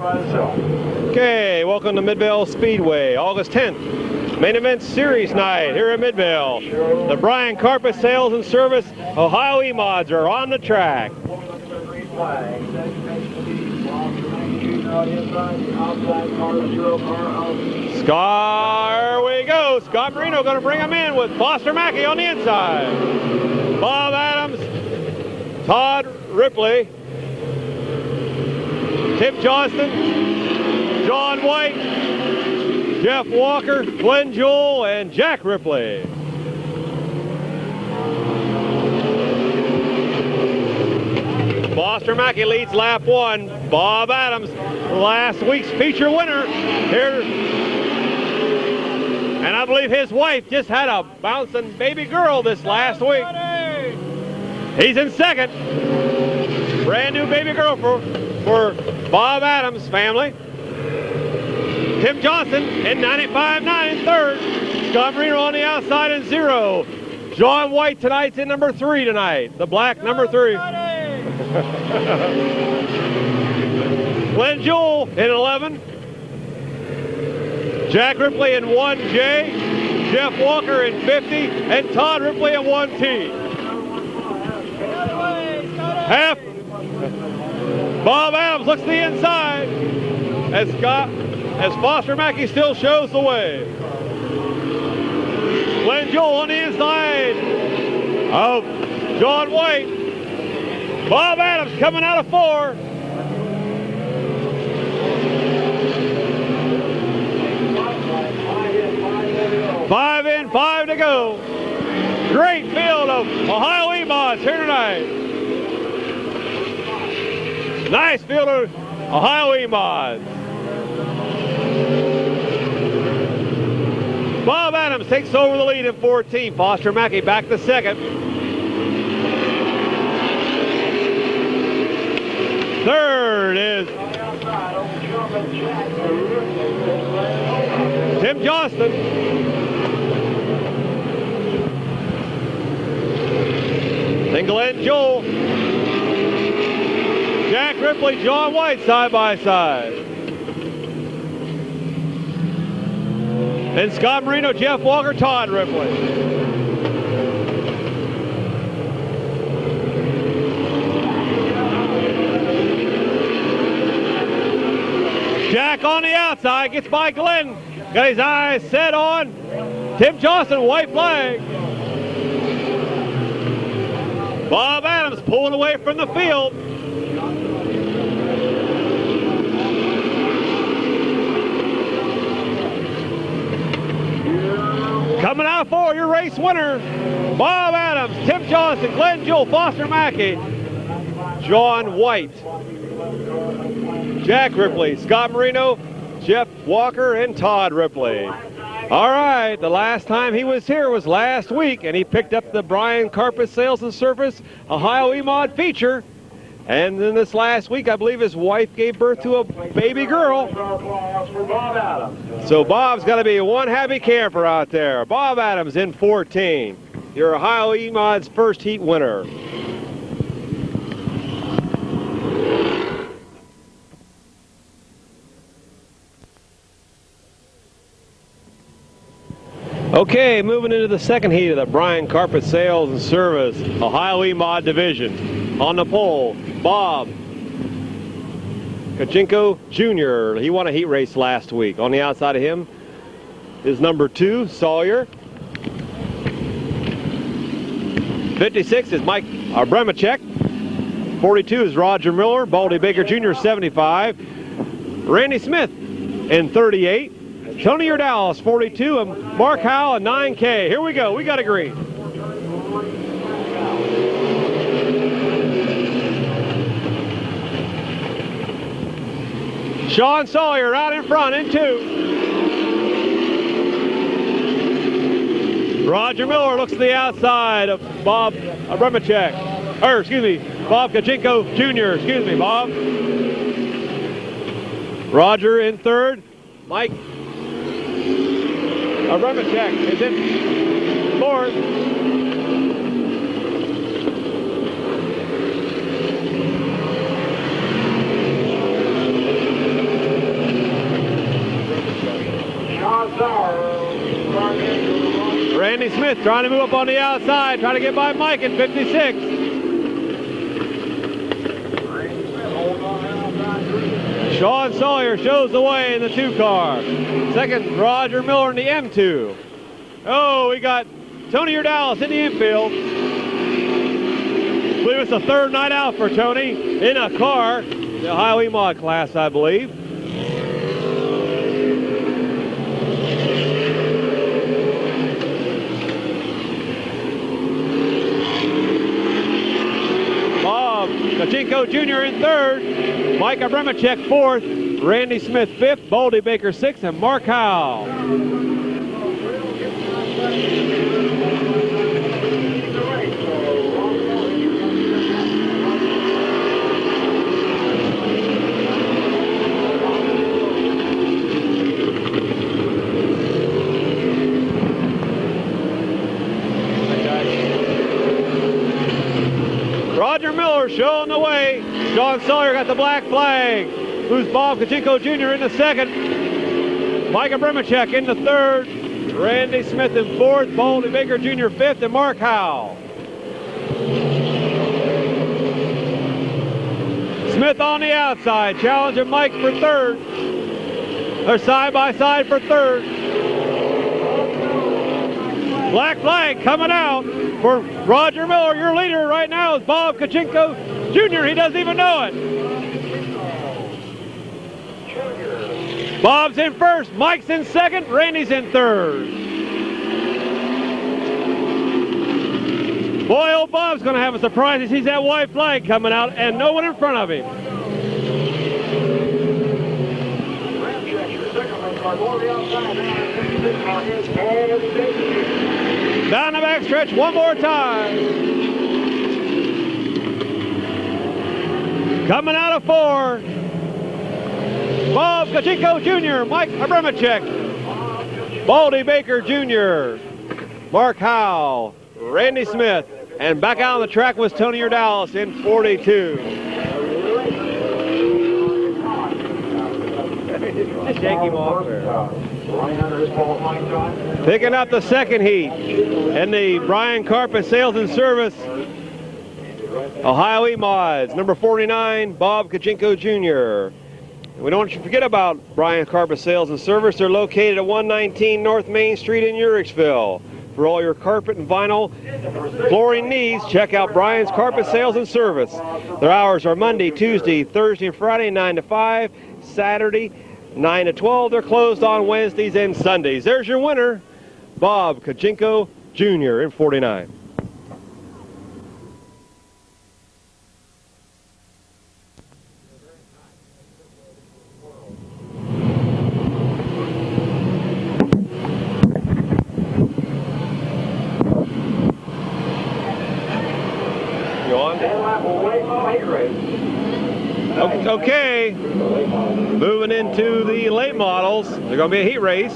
Okay, welcome to Midvale Speedway, August 10th. Main event series night here at Midvale. The Brian Carpet Sales and Service Ohio E-Mods are on the track. There we go. Scott Marino going to bring him in with Foster Mackey on the inside. Bob Adams, Todd Ripley, Tim Johnston, John White, Jeff Walker, Glenn Jewell, and Jack Ripley. Foster Mackey leads lap one. Bob Adams, last week's feature winner here. And I believe his wife just had a bouncing baby girl this last week. He's in second. Brand new baby girl for Bob Adams' family. Tim Johnson in 95.9 in third. Scott Marino on the outside in zero. John White tonight's in number 3 tonight. The black number 3. Glenn Jewell in 11. Jack Ripley in 1J. Jeff Walker in 50. And Todd Ripley in 1T. Half. Bob Adams looks to the inside as Foster Mackey still shows the way. Glenn Jewell on the inside of John White. Bob Adams coming out of 4. Five in, 5 to go. Great field of Ohio E-Mods here tonight. Nice field of Ohio E-Mods. Bob Adams takes over the lead in 14. Foster Mackey back to second. Third is Tim Johnston. Then Glenn Jewell. Jack Ripley, John White side by side. And Scott Marino, Jeff Walker, Todd Ripley. Jack on the outside, gets by Glenn. Got his eyes set on Tim Johnson, white flag. Bob Adams pulling away from the field. Coming out for your race winner, Bob Adams, Tim Johnson, Glenn Jewell, Foster Mackey, John White, Jack Ripley, Scott Marino, Jeff Walker, and Todd Ripley. All right, the last time he was here was last week, and he picked up the Brian Carpet Sales and Service Ohio E-Mod feature. And then this last week, I believe his wife gave birth to a baby girl. So Bob's got to be one happy camper out there. Bob Adams in 14. Your Ohio E-Mod's first heat winner. Okay, moving into the second heat of the Brian Carpet Sales and Service Ohio E-Mod division. On the pole, Bob Kachinko Jr. He won a heat race last week. On the outside of him is number 2, Sawyer. 56 is Mike Bremacek. 42 is Roger Miller. Baldy Baker Jr. 75. Randy Smith in 38. Tony Urdalis 42 and Mark Howell in 9K. Here we go. We got a green. Sean Sawyer out in front in 2. Roger Miller looks to the outside of Bob Bremacek. Or, excuse me, Bob Kachinko Jr. Excuse me, Bob. Roger in 3rd. Mike Bremacek is in 4th. Smith trying to move up on the outside, trying to get by Mike in 56. Sean Sawyer shows the way in the 2 car. Second, Roger Miller in the M2. Oh, we got Tony Urdalis in the infield. I believe it's the 3rd night out for Tony in a car, the Ohio E-Mod class, I believe. Bob Kachinko Jr. in 3rd, Mike Abramacek 4th, Randy Smith 5th, Baldy Baker 6th, and Mark Howell. Roger Miller showing the way. Sean Sawyer got the black flag. Who's Bob Kachinko Jr. in the 2nd. Mike Abramacek in the 3rd. Randy Smith in 4th. Baldy Baker Jr. 5th. And Mark Howell. Smith on the outside, challenging Mike for 3rd. They're side by side for 3rd. Black flag coming out for Roger Miller. Your leader right now is Bob Kachinko Jr. He doesn't even know it. Bob's in 1st, Mike's in 2nd, Randy's in 3rd. Boy, old Bob's going to have a surprise. He sees that white flag coming out and no one in front of him. Down the backstretch one more time. Coming out of 4. Bob Kachinko Jr., Mike Abramacek, Baldy Baker Jr., Mark Howell, Randy Smith, and back out on the track was Tony Urdalis in 42. Just shake him off there. Picking up the 2nd heat in the Brian Carpet Sales and Service Ohio E-Mods, number 49, Bob Kachinko Jr. We don't want you to forget about Brian Carpet Sales and Service. They're located at 119 North Main Street in Uricksville. For all your carpet and vinyl flooring needs, check out Brian's Carpet Sales and Service. Their hours are Monday, Tuesday, Thursday, and Friday, 9 to 5, Saturday, 9 to 12. They're closed on Wednesdays and Sundays. There's your winner, Bob Kachinko Jr. in 49. Okay, moving into the late models. They're going to be a heat race.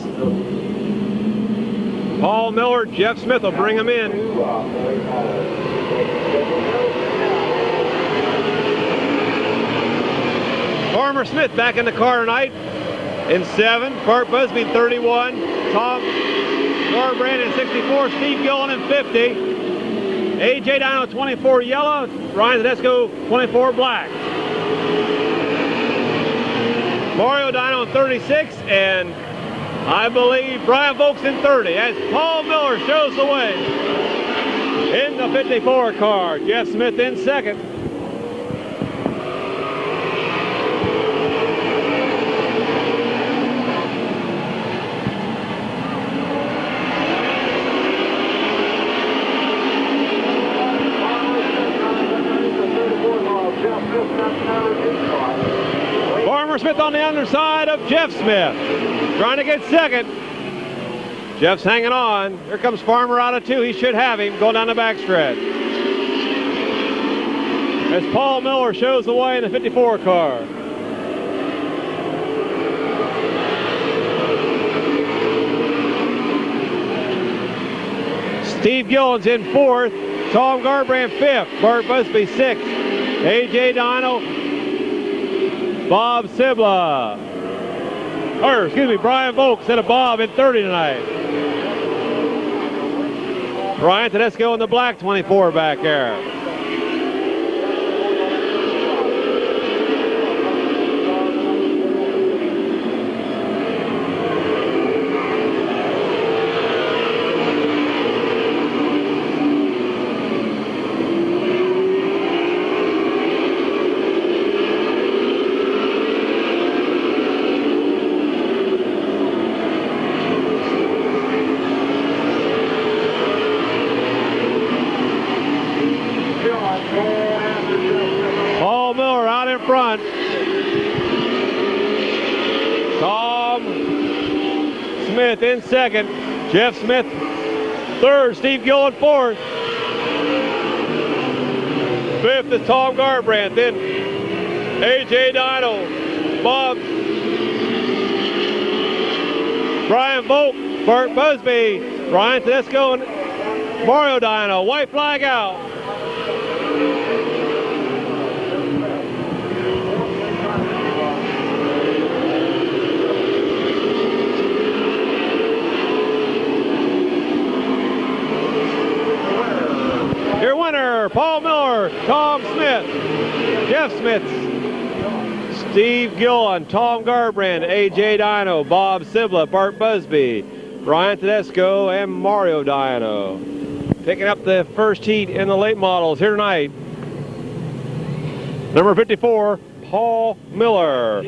Paul Miller, Jeff Smith will bring them in. Farmer Smith back in the car tonight in 7. Bart Busby in 31. Tom Garbrand in 64. Steve Gillen in 50. AJ Dino 24 yellow. Ryan Tedesco 24 black. Mario Dino in 36, and I believe Brian Volks in 30, as Paul Miller shows the way in the 54 car. Jeff Smith in 2nd. Smith on the underside of Jeff Smith, trying to get 2nd. Jeff's hanging on. Here comes Farmer out of 2. He should have him going down the backstretch. As Paul Miller shows the way in the 54 car. Steve Gillen's in 4th. Tom Garbrand 5th. Bart Busby 6th. AJ Dino, Bob Sibla, or excuse me, Brian Volk instead of Bob in 30 tonight. Ryan Tedesco in the black 24 back there. Paul Miller out in front. Tom Smith in second. Jeff Smith third. Steve Gill in fourth. Fifth is Tom Garbrandt. Then A.J. Dino. Bob. Brian Volk. Bart Busby. Ryan Tedesco and Mario Dino. White flag out. Your winner, Paul Miller, Tom Smith, Jeff Smith, Steve Gillen, Tom Garbrandt, A.J. Dino, Bob Sibla, Bart Busby, Ryan Tedesco, and Mario Dino. Picking up the first heat in the late models here tonight. Number 54, Paul Miller.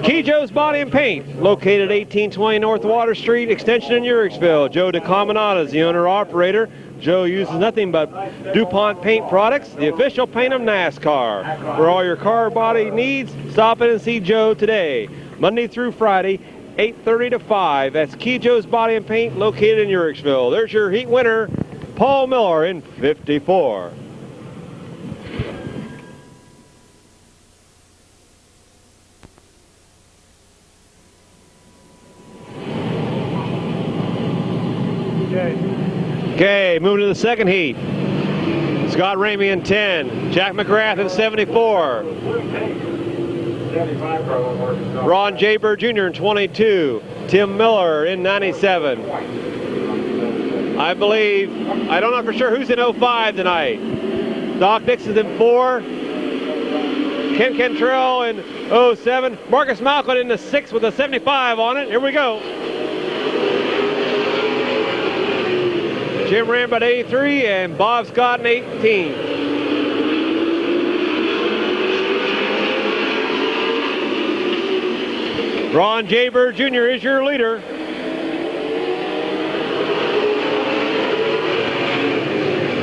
Key Joe's Body and Paint, located 1820 North Water Street, extension in Uricksville. Joe DeCaminata is the owner-operator. Joe uses nothing but DuPont paint products, the official paint of NASCAR. For all your car body needs, stop in and see Joe today. Monday through Friday, 8:30 to 5. That's Key Joe's Body and Paint, located in Uricksville. There's your heat winner, Paul Miller in 54. Okay, moving to the second heat. Scott Ramey in 10, Jack McGrath in 74. Ron Jaber Jr. in 22, Tim Miller in 97. I believe, I don't know for sure who's in 05 tonight. Doc Dixon's in 4, Ken Cantrell in 07, Marcus Malcolm in the 6 with a 75 on it. Here we go. Jim Rambert 83 and Bob Scott in 18. Ron Jaber Jr. is your leader.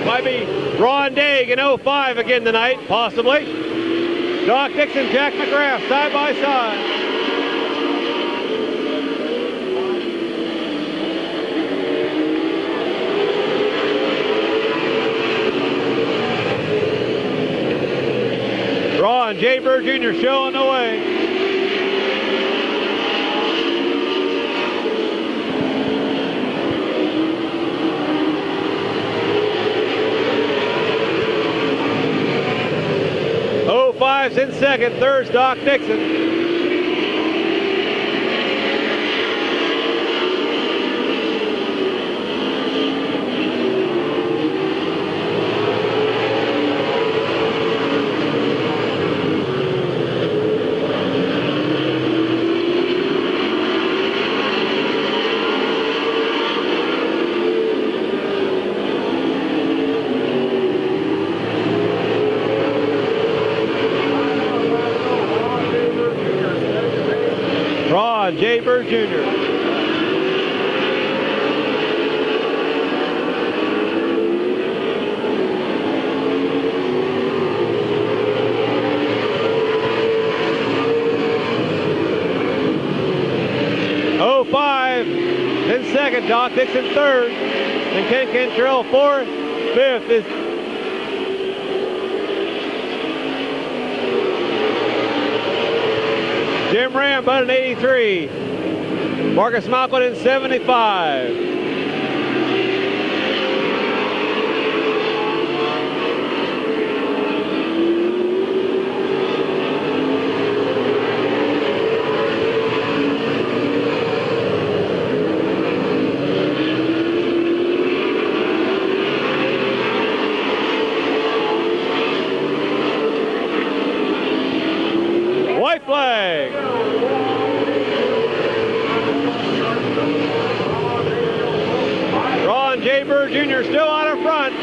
Might be Ron Daig in 05 again tonight, possibly. Doc Dixon, Jack McGrath, side by side. Ron Jaber Jr. showing the way. Oh, 05's in second, third's Doc Dixon. Jaber Jr. Oh, 05 in second, Doc Dixon third, and Ken Cantrell fourth. Fifth is Jim Rambut in 83. Marcus Malcolm in 75. white flag. Ron J. Bird Jr. still out in front.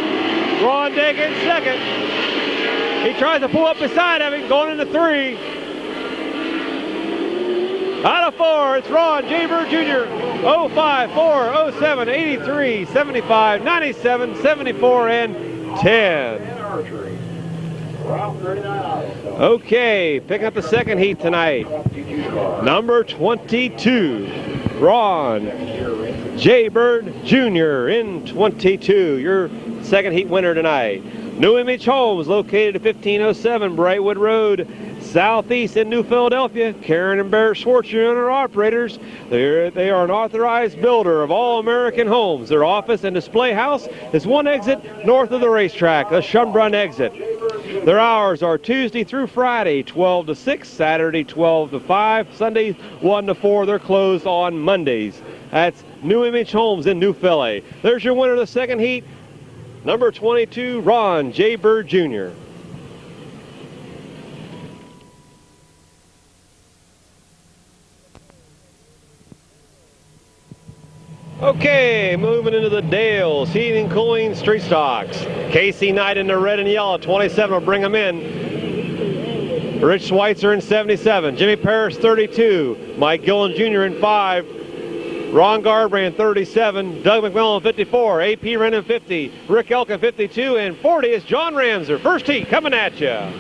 Ron Dake in second. He tries to pull up beside of him, going into 3. Out of 4, it's Ron J. Bird Jr. 05, 4, 07, 83, 75, 97, 74, and 10. Okay, picking up the second heat tonight. Number 22, Ron J. Bird Jr. in 22. Your second heat winner tonight. New Image Homes, located at 1507 Brightwood Road, southeast in New Philadelphia. Karen and Barrett Schwartz, your owner-operators. They are an authorized builder of all American homes. Their office and display house is one exit north of the racetrack, the Schönbrunn exit. Their hours are Tuesday through Friday, 12 to 6, Saturday, 12 to 5, Sundays, 1 to 4. They're closed on Mondays. That's New Image Homes in New Philly. There's your winner of the second heat, number 22, Ron J. Bird Jr. Okay, moving into the Dales Heating and Cooling Street Stocks. Casey Knight in the red and yellow, 27 will bring them in. Rich Schweitzer in 77. Jimmy Parrish 32. Mike Gillen Jr. in 5. Ron Garbrand 37. Doug McMillan 54. AP Wren in 50. Rick Elkin 52. And 40 is John Ramser. First heat coming at you. Okay,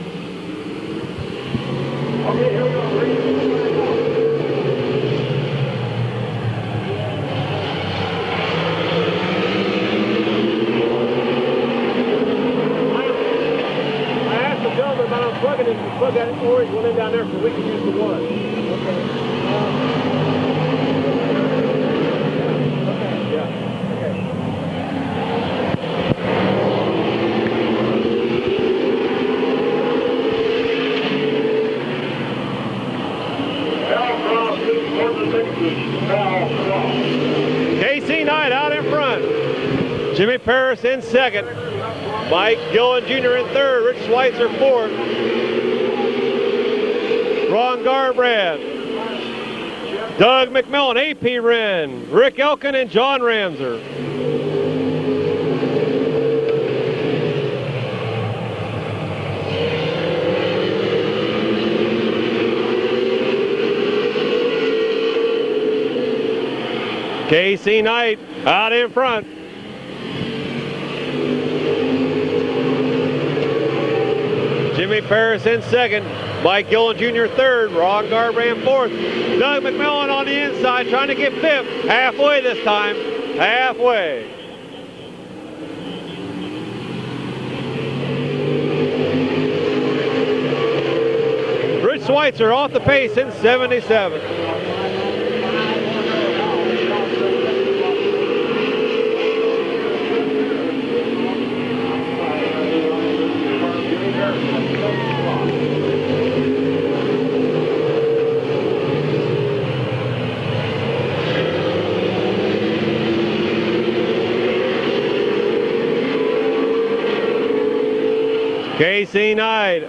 here we go. Plugging in, plug that orange one in down there so we can use the one. Okay. Okay, yeah. Okay. Casey Knight out in front. Jimmy Parrish in second. Mike Gillen Jr. in third. Rich Schweitzer fourth. Ron Garbrand, Doug McMillan, AP Wren, Rick Elkin, and John Ramser. Casey Knight out in front. Jimmy Parrish in second. Mike Gillen Jr. third, Ron Garbrand fourth. Doug McMillan on the inside trying to get fifth. Halfway this time. Halfway. Rich Schweitzer off the pace in 77. Casey Knight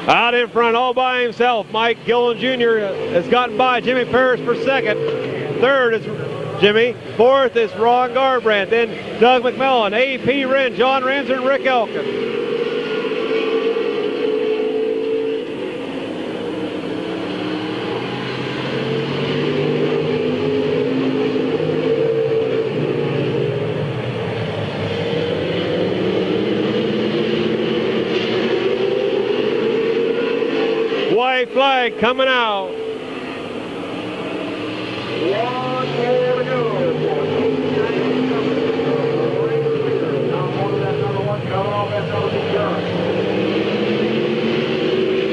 out in front all by himself. Mike Gillen Jr. has gotten by Jimmy Parrish for second. Third is Jimmy. Fourth is Ron Garbrand. Then Doug McMillan, AP Wren, John Ramser, and Rick Elkin. White flag coming out.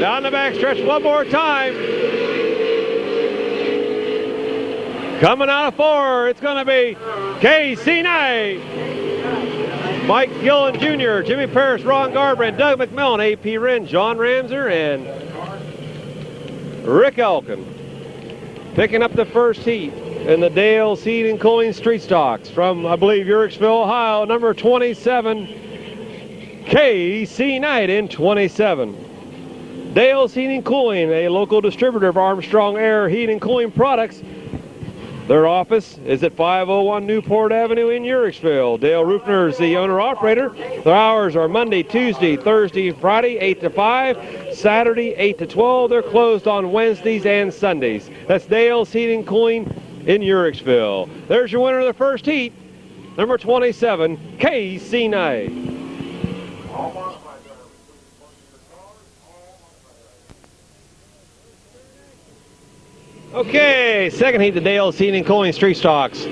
Down the backstretch one more time. Coming out of 4, it's going to be Casey Knight. Mike Gillen Jr., Jimmy Parrish, Ron Garbrand, Doug McMillan, AP Wren, John Ramser, and Rick Elkin. Picking up the first heat in the Dale Heating and Cooling Street Stocks from, I believe, Yorksville, Ohio, number 27, Casey Knight in 27. Dale's Heating and Cooling, a local distributor of Armstrong Air Heating and Cooling products. Their office is at 501 Newport Avenue in Uricksville. Dale Roofner is the owner-operator. Their hours are Monday, Tuesday, Thursday, Friday, 8 to 5, Saturday, 8 to 12. They're closed on Wednesdays and Sundays. That's Dale's Heating and Cooling in Uricksville. There's your winner of the first heat, number 27, KC Knight. Okay, second heat, the Dale's Heating and Cooling Street Stocks.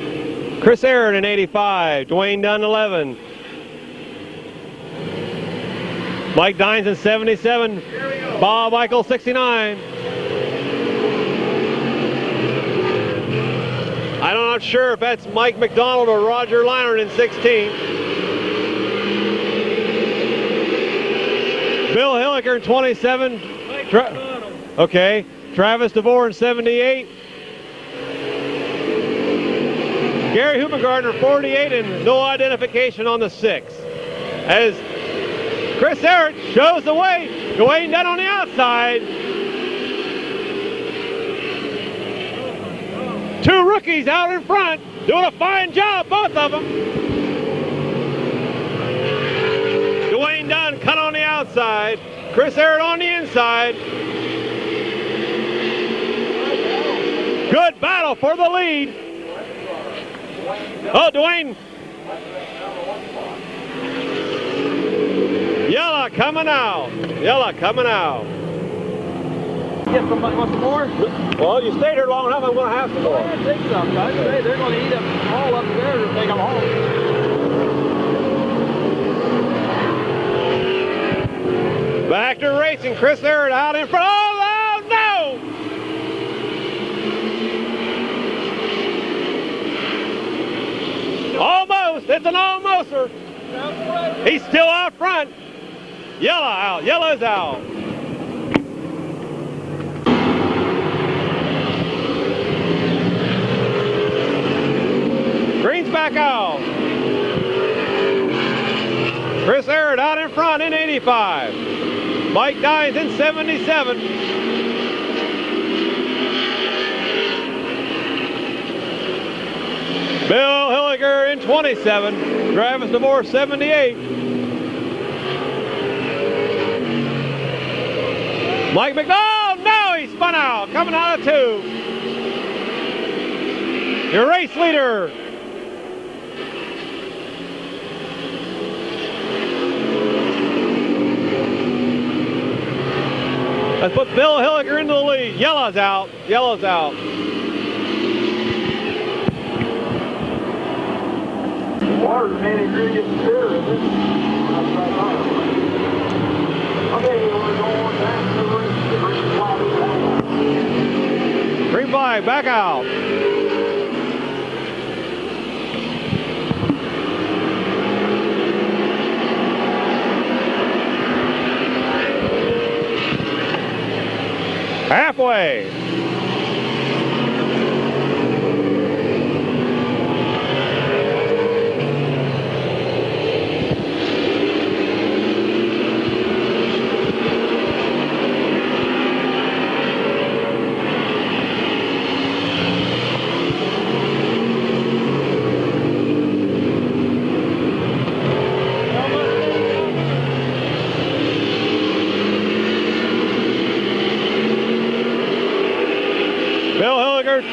Chris Aaron in 85, Dwayne Dunn 11. Mike Dines in 77, Bob Michael 69. I'm not sure if that's Mike McDonald or Roger Leinert in 16. Bill Hilliker in 27. Okay. Travis DeVore in 78. Gary Hummengardner 48 and no identification on the 6. As Chris Aaron shows the way, Dwayne Dunn on the outside. Two rookies out in front doing a fine job, both of them. Dwayne Dunn cut on the outside, Chris Aaron on the inside. Good battle for the lead. Oh, Dwayne. Yella coming out. Yella coming out. Get some more? Well, you stayed here long enough, I'm going to have some more. I'll take some, guys. They're going to eat them all up there and take them home. Back to racing. Chris Aaron out in front. Oh, no! Almost. It's an almoster. He's still out front. Yellow out. Yellow's out. Green's back out. Chris Aaron out in front in 85. Mike Dines in 77. Bill Hilliger in 27. Travis DeVore 78. Mike McDonald, no, he spun out, coming out of 2. Your race leader. Let's put Bill Hilliger into the lead. Yellow's out. Yellow's out. Water's the main ingredient in beer, isn't it? Okay, we're going back to the green flag, back out. Halfway.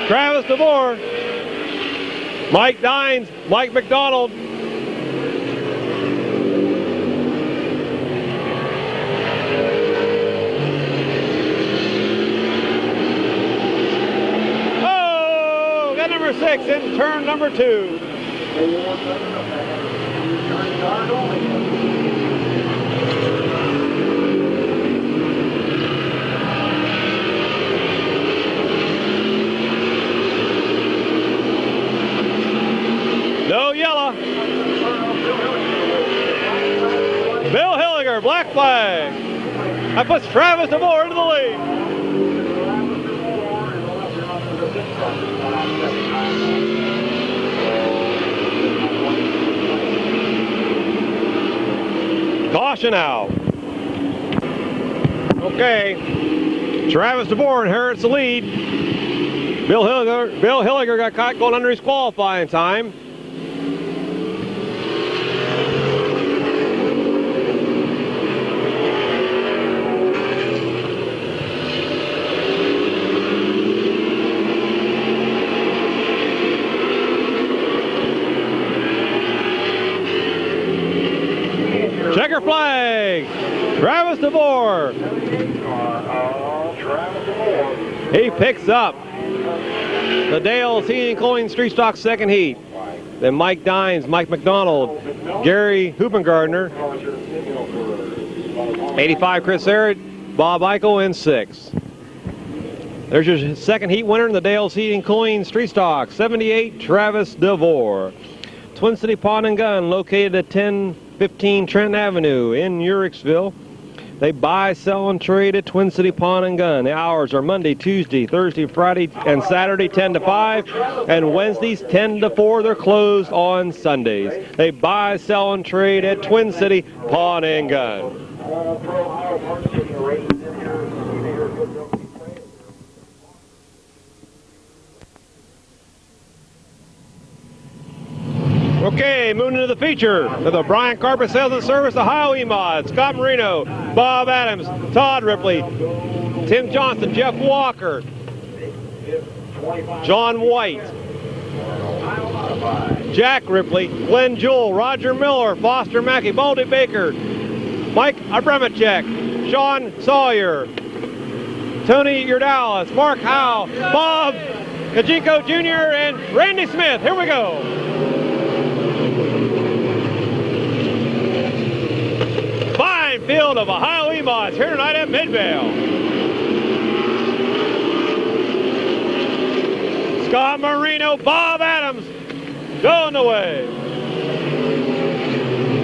Travis DeVore, Mike Dines, Mike McDonald. Oh, got number 6 in turn number 2. No yellow. Bill Hilliger, black flag. That puts Travis DeVore into the lead. Caution out. Okay, Travis DeVore inherits the lead. Bill Hilliger got caught going under his qualifying time. Checker flag, Travis DeVore. He picks up the Dale Heating and Cooling Street Stock second heat. Then Mike Dines, Mike McDonald, Gary Hoopengardner, 85 Chris Arrett, Bob Eichel in 6th. There's your second heat winner in the Dale's Heating and Cooling Street Stock, 78 Travis DeVore. Twin City Pawn and Gun, located at 1015 Trenton Avenue in Uricksville. They buy, sell, and trade at Twin City Pawn and Gun. The hours are Monday, Tuesday, Thursday, Friday, and Saturday 10 to 5, and Wednesdays 10 to 4. They're closed on Sundays. They buy, sell, and trade at Twin City Pawn and Gun. Okay, moving into the feature of the Bryant Carpet Sales and Service, Ohio E-Mod, Scott Marino, Bob Adams, Todd Ripley, Tim Johnson, Jeff Walker, John White, Jack Ripley, Glenn Jewell, Roger Miller, Foster Mackey, Baldy Baker, Mike Abramacek, Sean Sawyer, Tony Urdalis, Mark Howe, Bob Kajinko Jr., and Randy Smith. Here we go. Fine field of Ohio E-Mods here tonight at Midvale. Scott Marino, Bob Adams going away.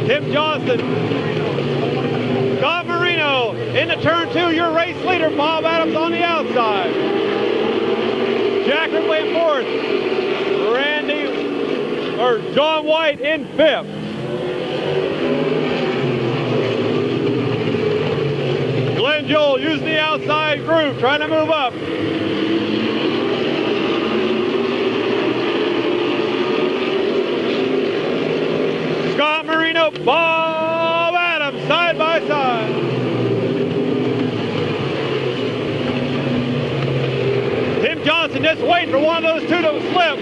Tim Johnson, Scott Marino into turn 2, your race leader, Bob Adams on the outside. Jack Ripley in 4th. John White in 5th. Glenn Jewell using the outside groove, trying to move up. Scott Marino, Bob Adams, side by side. Tim Johnson just waiting for one of those two to slip.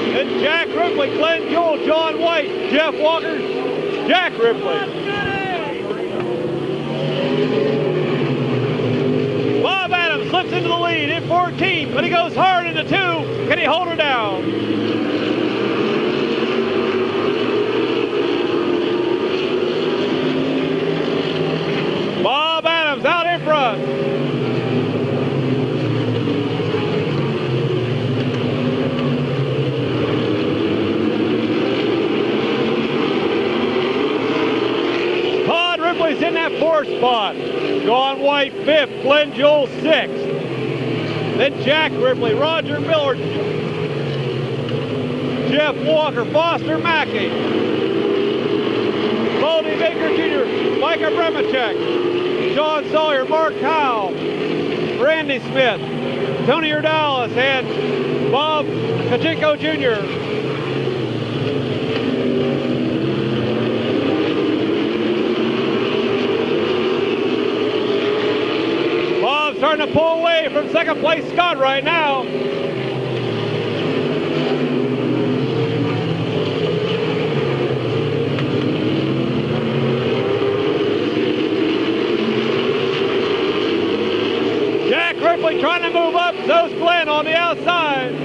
And Jack Ripley, Glenn Jewell, John White, Jeff Walker, Jack Ripley. Bob Adams slips into the lead in 14, but he goes hard into 2. Can he hold her down? Bob Adams out in front. Todd Ripley's in that 4th spot. John White 5th, Glenn Jewell 6th. Then Jack Ripley, Roger Miller, Jeff Walker, Foster Mackey, Baldy Baker Jr., Mike Abramacek, Sean Sawyer, Mark Howe, Randy Smith, Tony Urdalis, and Bob Kajinko Jr. Starting to pull away from 2nd place Scott right now. Jack Ripley trying to move up, so's Glenn on the outside.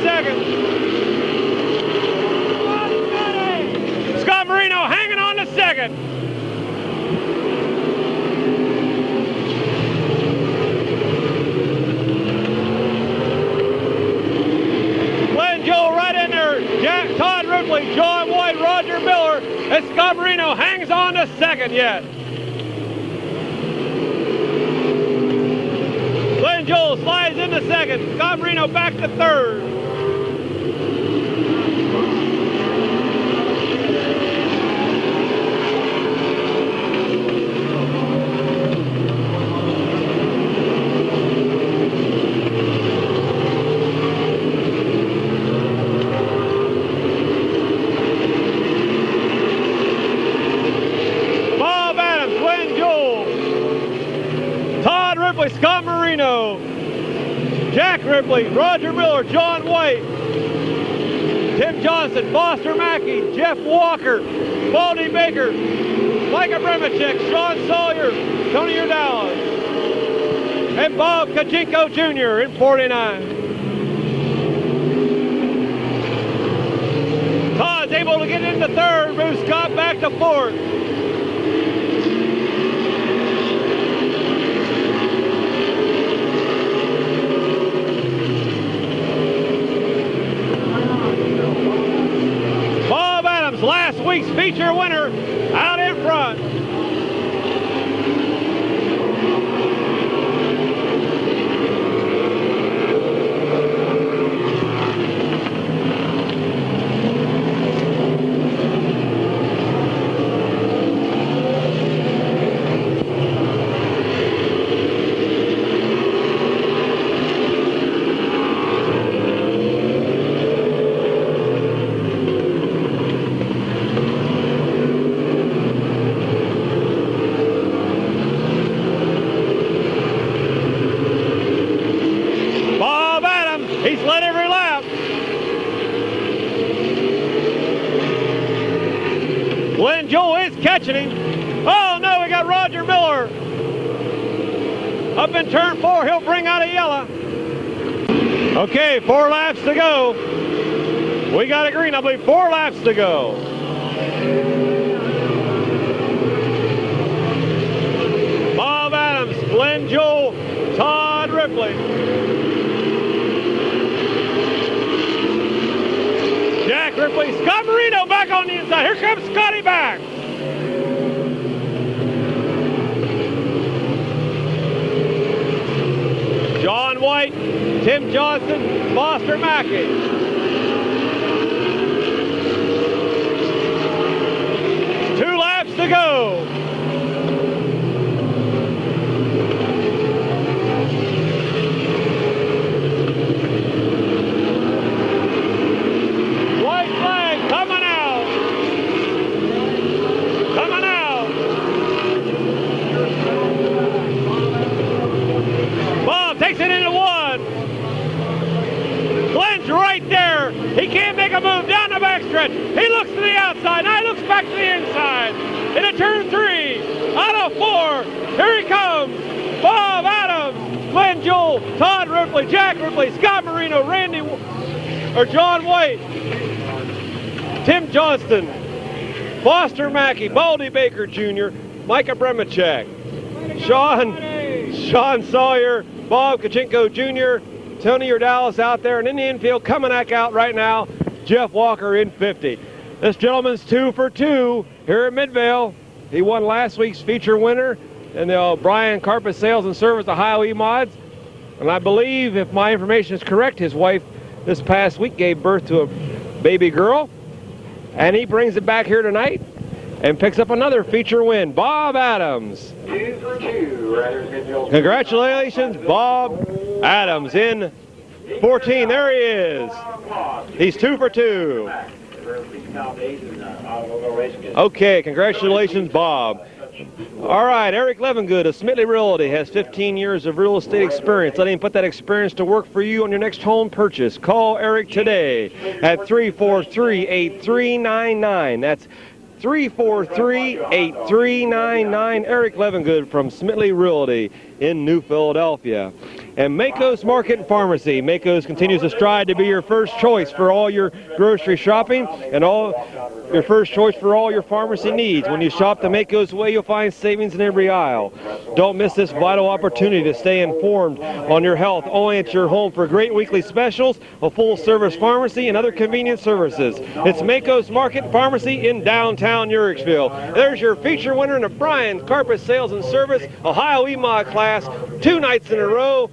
second. Scott Marino hanging on to second. Glenn Joel right in there. Todd Ripley, John White, Roger Miller, and Scott Marino hangs on to second yet. Glenn Joel slides into second. Scott Marino back to third. Scott Marino, Jack Ripley, Roger Miller, John White, Tim Johnson, Foster Mackey, Jeff Walker, Baldy Baker, Micah Bremacek, Sean Sawyer, Tony Urdalis, and Bob Kachinko Jr. in 49. Todd's able to get into third, moves Scott back to fourth. Last week's feature winner out in front. He's led every lap. Glenn Joel is catching him. Oh no, we got Roger Miller. Up in turn 4, he'll bring out a yellow. Okay, 4 laps to go. We got a green, I believe 4 laps to go. Bob Adams, Glenn Joel, Todd Ripley. Jack Ripley, Scott Marino back on the inside. Here comes Scotty back. John White, Tim Johnson, Foster Mackey. 2 laps to go. Takes it into 1. Glenn's right there. He can't make a move down the backstretch. He looks to the outside. Now he looks back to the inside. Into turn 3. Out of 4. Here he comes. Bob Adams, Glenn Joel, Todd Ripley, Jack Ripley, Scott Marino, John White, Tim Johnston, Foster Mackey, Baldy Baker Jr., Micah Bremacek, Sean Sawyer, Bob Kachinko Jr., Tony Urdalis out there, and in the infield coming back out right now, Jeff Walker in 50. This gentleman's 2 for 2 here at Midvale. He won last week's feature winner in the O'Brien Carpet Sales and Service Ohio E-Mods. And I believe, if my information is correct, his wife this past week gave birth to a baby girl. And he brings it back here tonight and picks up another feature win. Bob Adams. 2 for 2. Congratulations, Bob Adams in 14. There he is. He's 2 for 2. Okay, congratulations, Bob. All right, Eric Levengood of Smithley Realty has 15 years of real estate experience. Let him put that experience to work for you on your next home purchase. Call Eric today at 343-8399. That's 343-8399. Eric Levengood from Smithley Realty in New Philadelphia. and Mako's Market and Pharmacy. Mako's continues to strive to be your first choice for all your grocery shopping and your first choice for all your pharmacy needs. When you shop the Mako's way, you'll find savings in every aisle. Don't miss this vital opportunity to stay informed on your health, only at your home for great weekly specials, a full-service pharmacy, and other convenient services. It's Mako's Market and Pharmacy in downtown Eurexville. There's your feature winner in the Bryan Carpet Sales and Service Ohio EMOD class, 2 nights in a row,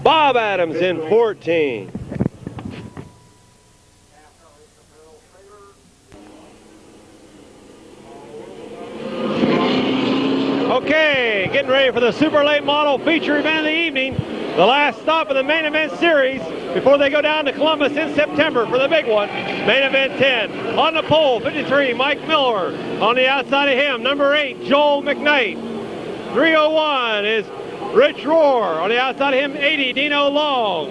Bob Adams in 14. Okay, getting ready for the super late model feature event of the evening. The last stop of the main event series before they go down to Columbus in September for the big one. Main event 10. On the pole, 53, Mike Miller. On the outside of him, number 8, Joel McKnight. 301 is Rich Rohr. On the outside of him, 80, Dino Long.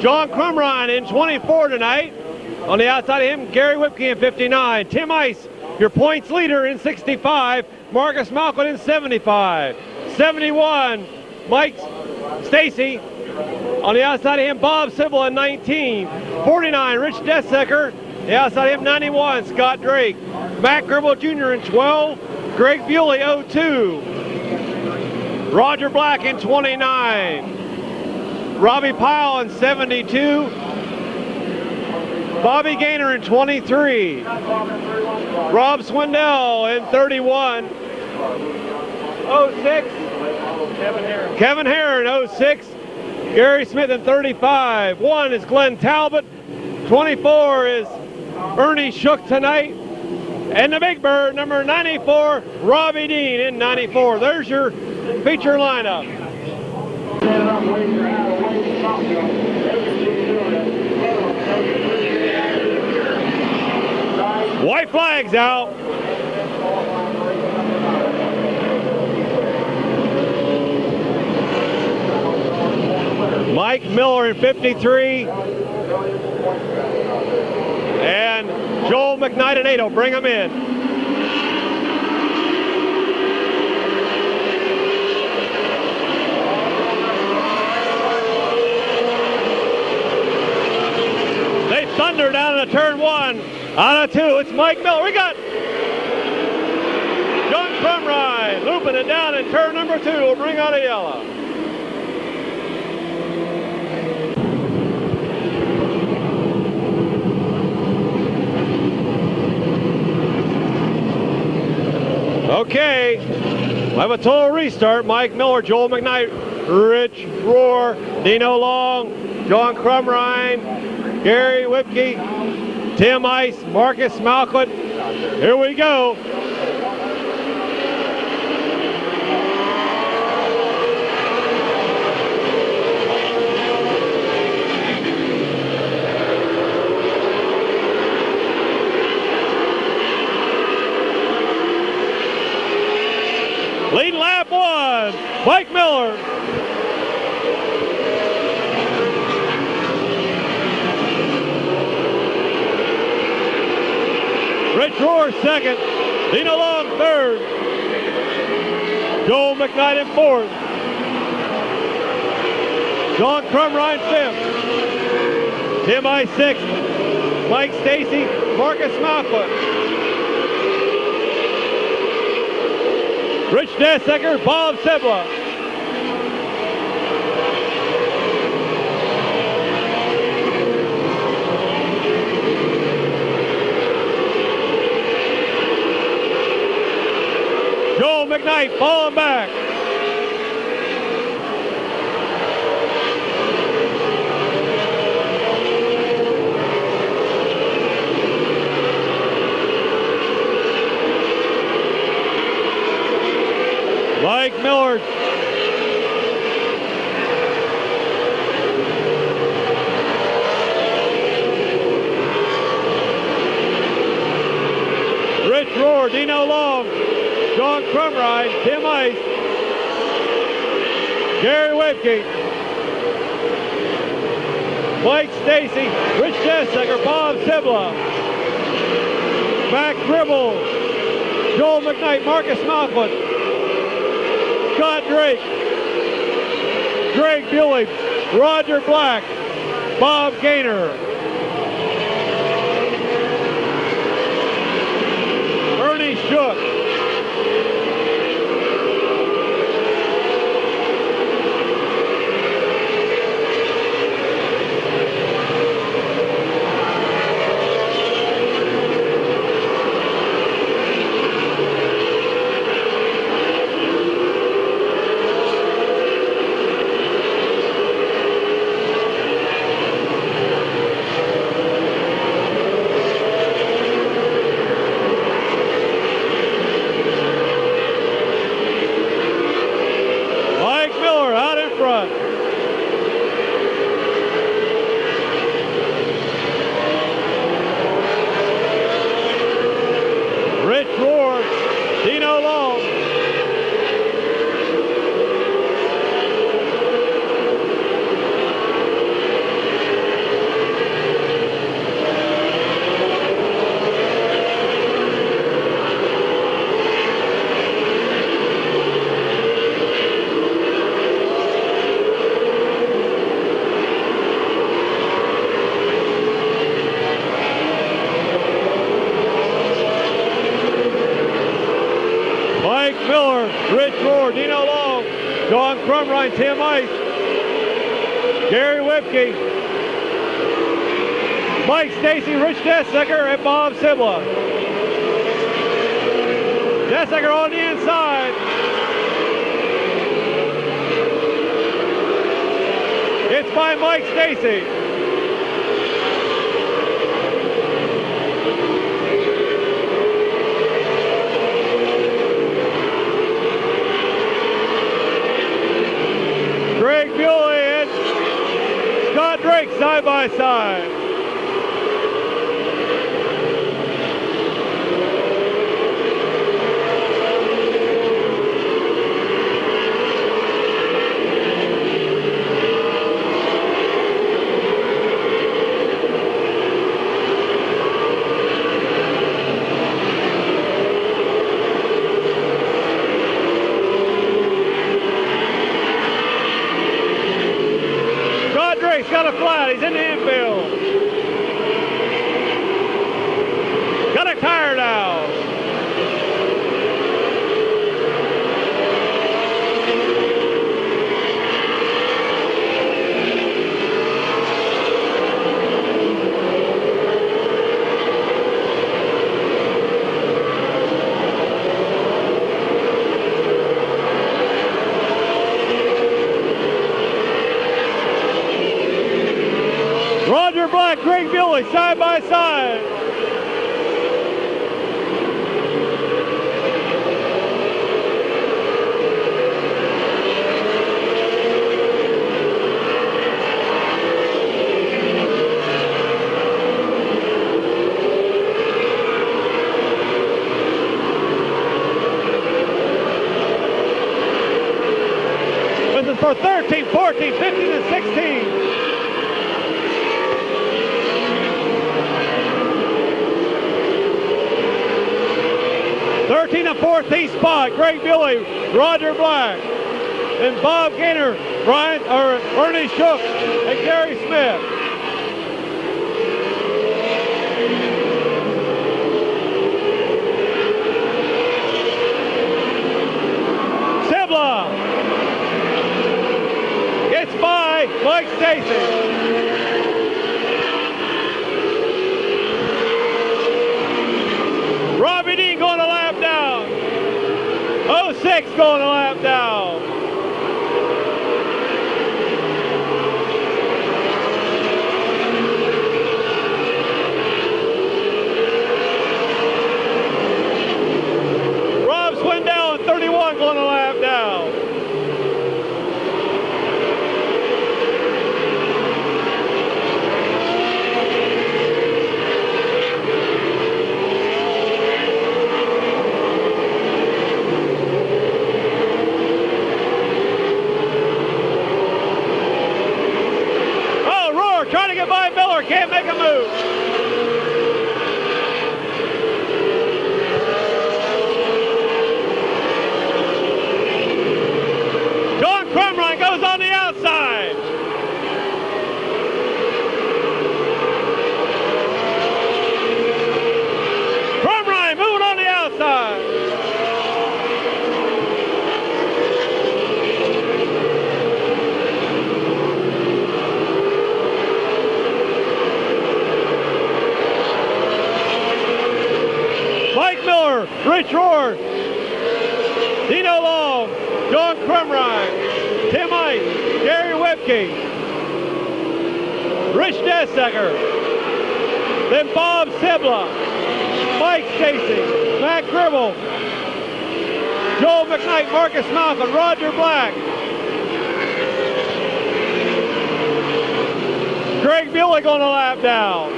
John Crumrine in 24 tonight. On the outside of him, Gary Whipke in 59. Tim Ice, your points leader in 65. Marcus Malcolm in 75. 71, Mike Stacy. On the outside of him, Bob Sybil in 19. 49, Rich Desecker. The outside of him, 91, Scott Drake. Matt Gribble Jr. in 12. Greg Bewley, 02. Roger Black in 29. Robbie Pyle in 72. Bobby Gaynor in 23. Rob Swindell in 31. 06. Kevin Herron, 06. Gary Smith in 35. 1 is Glenn Talbot. 24 is Ernie Shook tonight. And the big bird, number 94, Robbie Dean in 94. There's your feature lineup. White flags out. Mike Miller in 53. And Joel McKnight at 8 will bring him in. They thunder down into turn 1. Out of 2, it's Mike Miller. We got John Crumrine looping it down in turn number 2. We'll bring out a yellow. Okay, we'll have a total restart. Mike Miller, Joel McKnight, Rich Rohr, Dino Long, John Crumrine, Gary Whipke, Tim Ice, Marcus Malcolm. Here we go. Leading lap 1, Mike Miller. Rich Rohr second, Dino Long third, Joel McKnight in 4th, John Crumrine 5th, Tim Ice 6th, Mike Stacy, Marcus Malcolm, Rich Desecker, Bob Sebla. Joel McKnight falling back. Mike Miller. Rich Rohr, Dino Long, John Crumrine, Tim Ice, Gary Whipke, Mike Stacy, Rich Desecker, Bob Sibla, Matt Gribble, Joel McKnight, Marcus Malcolm, Scott Drake, Greg Bewley, Roger Black, Bob Gaynor, Ernie Shook, John Crumrine, Tim Ice, Gary Whipke, Mike Stacy, Rich Dessaker, and Bob Sibla. Dessaker on the inside. It's by Mike Stacy. Greg Bewley and Scott Drake side by side. Drake's got a flat. He's in the infield. Got a tire now. Roger Black, Greg Bewley, side by side. This is for 13, 14, 15, and 16. 13 and 14th spot, Greg Bewley, Roger Black, and Bob Gaynor, Ernie Shook, and Gary Smith. Sibla gets by Mike Stacy. Robbie Dean going a lap down. 06 going a lap down. Rob Swindell in 31 going a lap down. Trying to get by Miller, can't make a move. John Crumrine goes on the outside. Rich Rohr, Dino Long, John Crumrine, Tim Ice, Gary Webke, Rich Desecker, then Bob Sibla, Mike Stacy, Matt Gribble, Joel McKnight, Marcus Malcolm, Roger Black, Greg Buick on the lap down.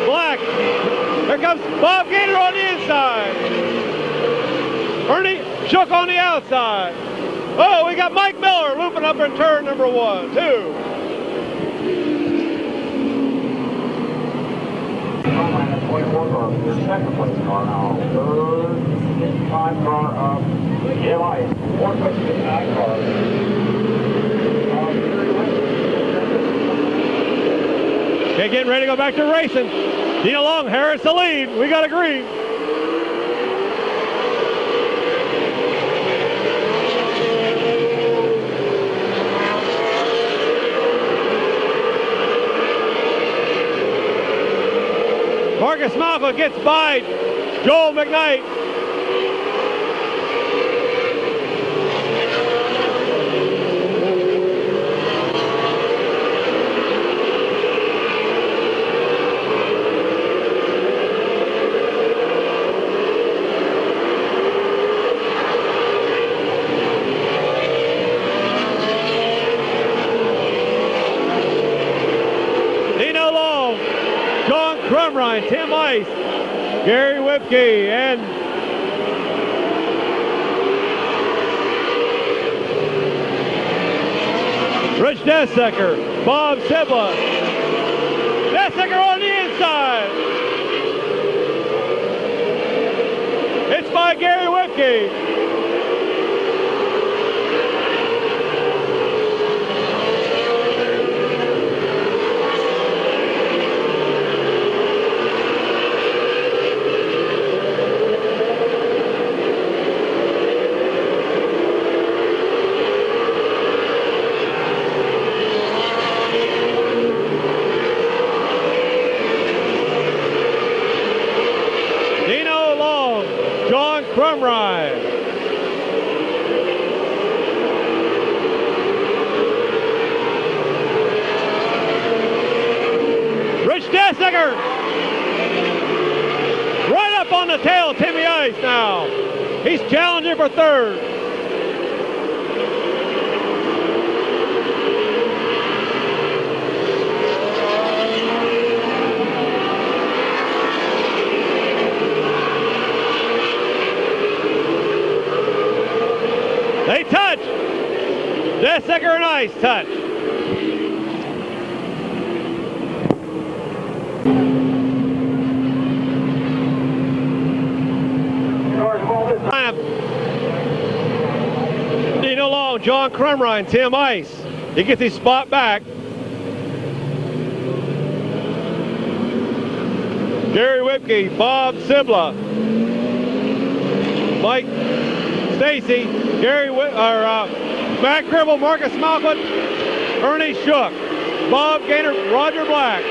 Black. Here comes Bob Gator on the inside. Ernie Shook on the outside. Oh, we got Mike Miller looping up in turn number 1, 2. Your second place car now. Third, 5 car up. Eli, 4th place to 9 cars. Okay, getting ready to go back to racing. Dino Long, Harris the lead. We got a green. Marcus Malcolm gets by Joel McKnight. Dino Long, John Crumrine, Tim Ice, Gary Webke, and Rich Desecker, Bob Sibla. Desecker on the inside. It's by Gary Webke. Crumrine. Rich Desecker. Right up on the tail of Timmy Ice now. He's challenging for third. They touch. Desecker and Ice touch. Dino Long, John Crumrine, Tim Ice. He gets his spot back. Gary Webke, Bob Sibla, Mike Stacy, Matt Gribble, Marcus Malcolm, Ernie Shook, Bob Gaynor, Roger Black.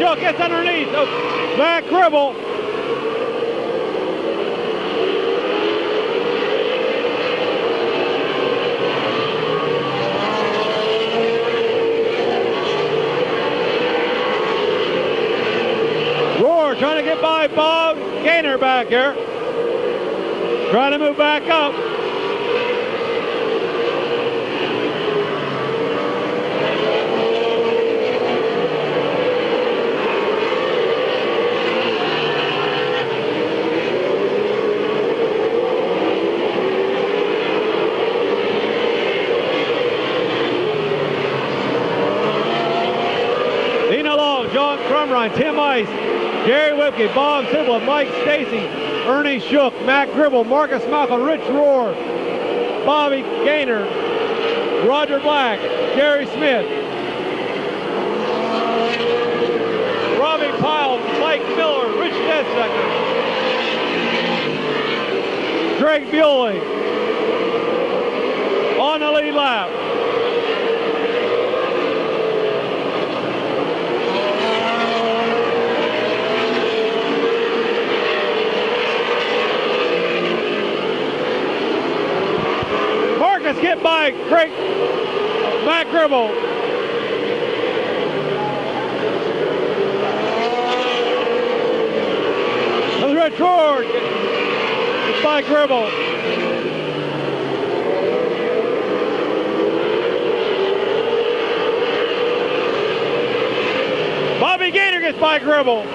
Shook gets underneath of Matt Gribble. Roar trying to get by Bob Gaynor back here. Trying to move back up. Dino Long, John Crumrine, Tim Ice, Gary Whipke, Bob Sidwell, Mike Stacy, Ernie Shook, Matt Gribble, Marcus Malcolm, Rich Rohr, Bobby Gaynor, Roger Black, Gary Smith, Robbie Pyle, Mike Miller, Rich Desecker, Greg Bewley on the lead lap. Marcus get by Matt Gribble. The Red Roar gets by Gribble. Bobby Gaynor gets by Gribble.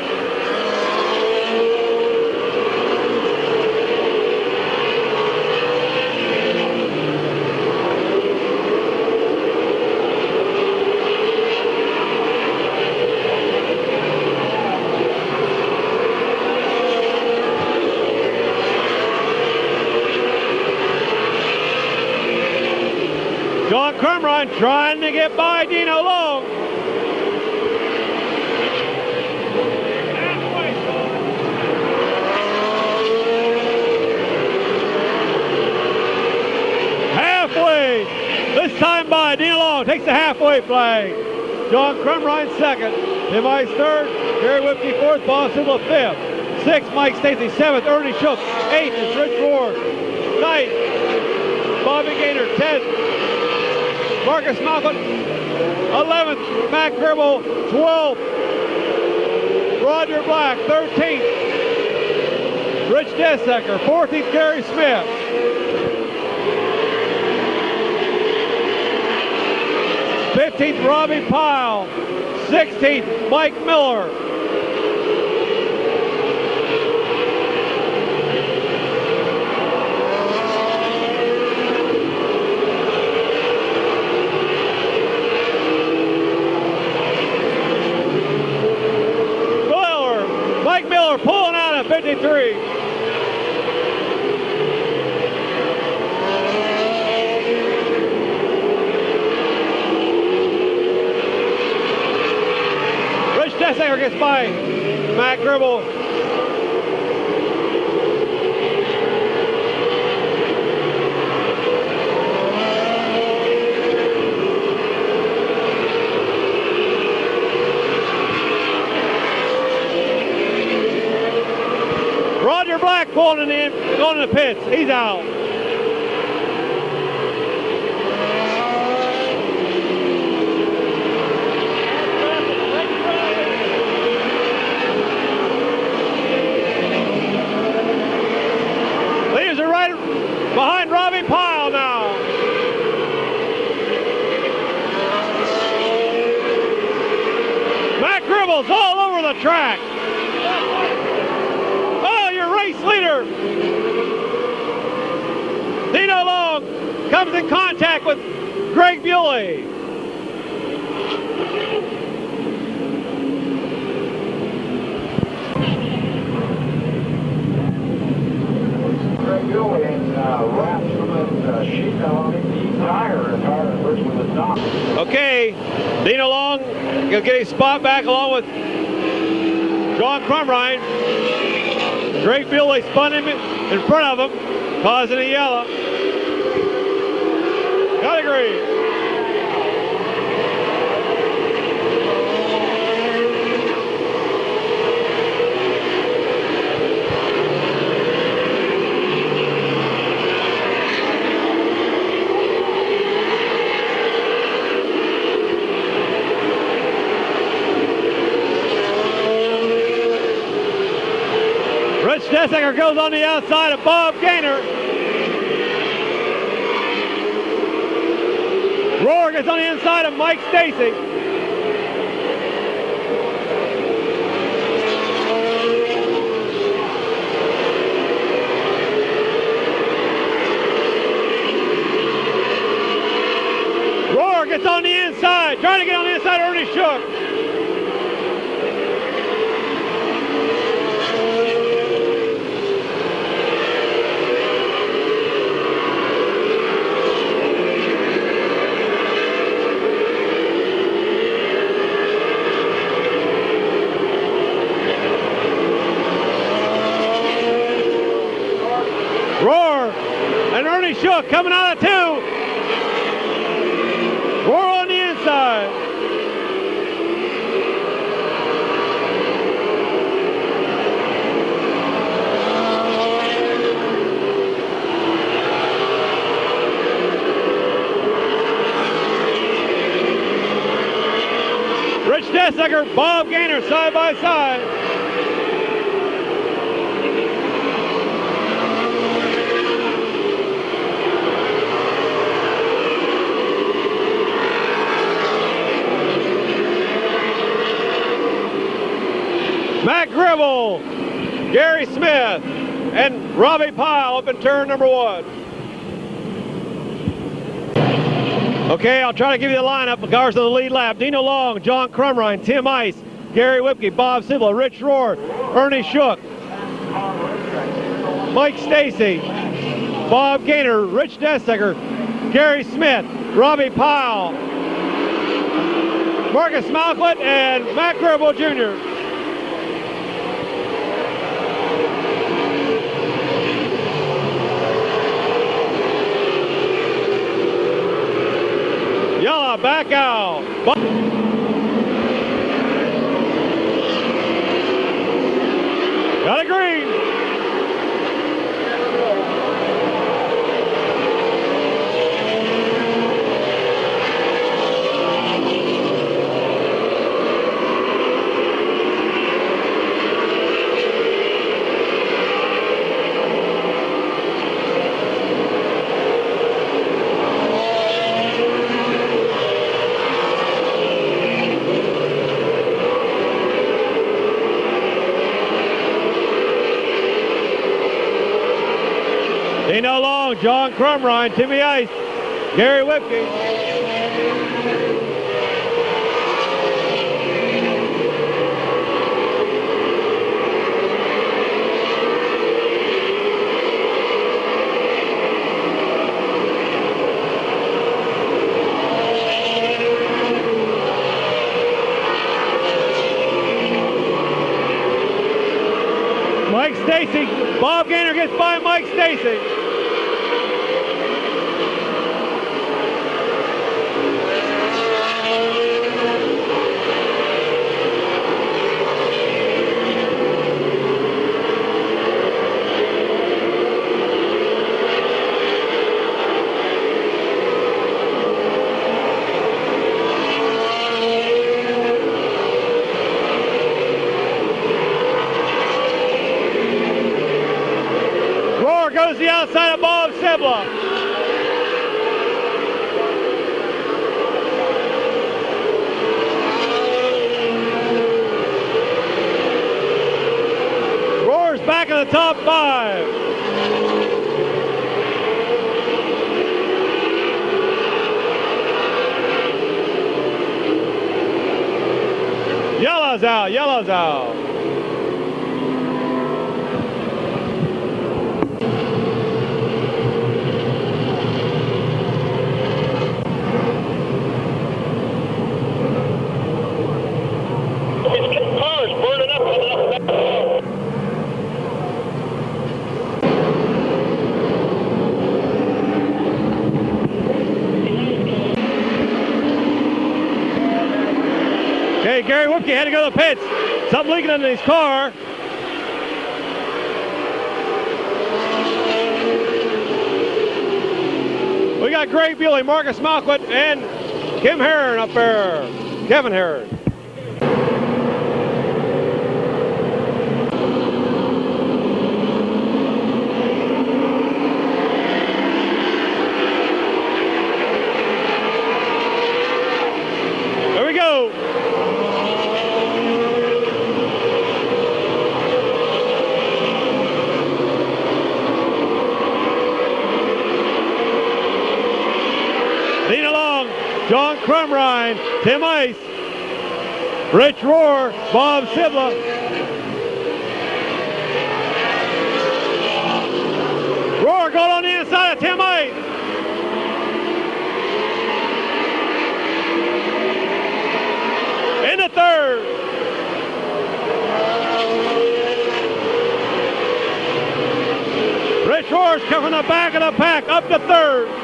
John Crumrine trying to get by Dino Long. Halfway. This time by Dino Long takes the halfway flag. John Crumrine second. Tim Ice third. Gary Whipke fourth. Bob Sidwell fifth. Sixth, Mike Stacy seventh. Ernie Shook. Eighth is Rich Rohr. Ninth, Bobby Gaynor. 10th. Marcus Malcolm, 11th, Matt Gribble, 12th, Roger Black, 13th, Rich Desecker, 14th, Gary Smith, 15th, Robbie Pyle, 16th, Mike Miller, pulling out at 53. Rich Desecker gets by Matt Gribble. Roger Black pulling in, going to the pits. He's out. Leaves are right behind Robbie Pyle now. Matt Gribble's all over the track. Race leader Dino Long comes in contact with Greg Bewley. Greg Bewley wraps from a sheet on the tire as hard as with the top. Okay, Dino Long will get his spot back along with John Crumrine. Greg Bewley spun him in front of him, causing a yellow. Got agree. Tessaker goes on the outside of Bob Gaynor. Roar gets on the inside of Mike Stacy. Roar gets on the inside, trying to get on the inside of Ernie Shook. Roar and Ernie Shook coming out of two. Roar on the inside. Rich Tessaker, Bob Gaynor side by side. Matt Gribble, Gary Smith, and Robbie Pyle up in turn number one. Okay, I'll try to give you the lineup. The cars on the lead lap. Dino Long, John Crumrine, Tim Ice, Gary Whipke, Bob Sibla, Rich Rohr, Ernie Shook, Mike Stacy, Bob Gaynor, Rich Tessaker, Gary Smith, Robbie Pyle, Marcus Malclett, and Matt Gribble Jr. Yella back out. Got a green. Dino Long, John Crumrine, Timmy Ice, Gary Whipke. Mike Stacy, Bob Gaynor gets by Mike Stacy. Goes the outside of Bob Sibla. Roar's back in the top five. Yellow's out, yellow's out. Okay, Gary Whipke had to go to the pits. Something leaking in his car. We got Greg Bewley, Marcus Malclett, and Kim Herron up there. Kevin Herron. John Crumrine, Tim Ice, Rich Rohr, Bob Sibla. Rohr going on the inside of Tim Ice. In the third. Rich Rohr's coming from the back of the pack up to third.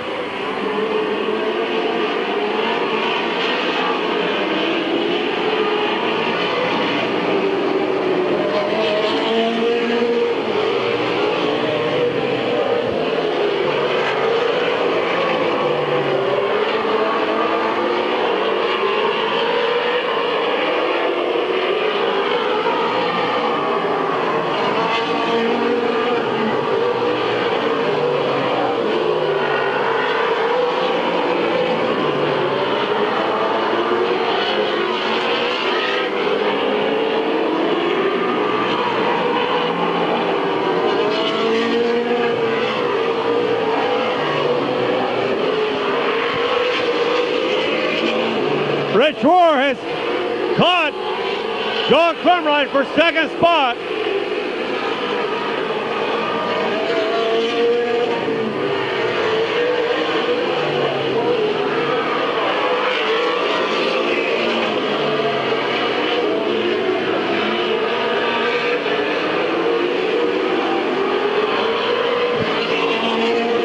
Rich Rohr has caught John Crumrine for second spot.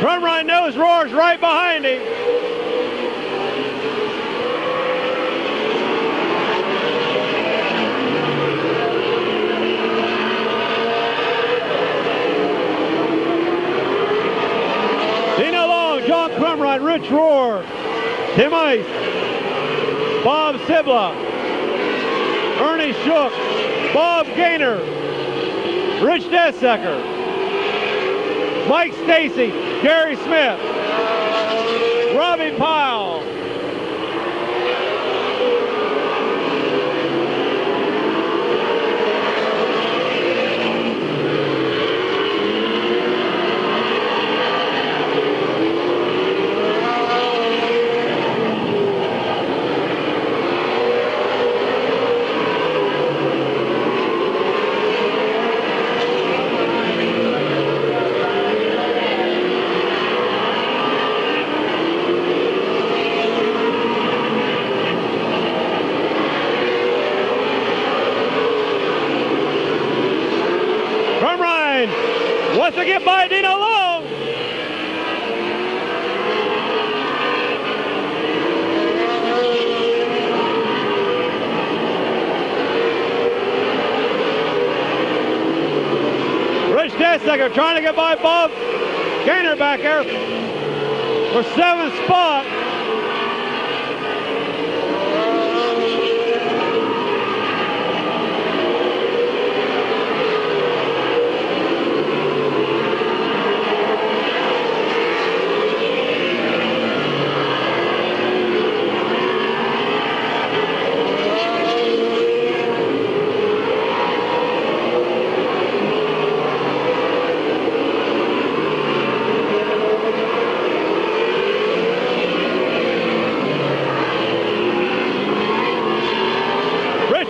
Crumrine knows Rohr's right behind him. John Crumrine, Rich Rohr, Tim Ice, Bob Sibla, Ernie Shook, Bob Gaynor, Rich Desecker, Mike Stacy, Gary Smith, Robbie Pyle, wants to get by Dino Long. Rich Desecker trying to get by Bob Gaynor back there for seventh spot.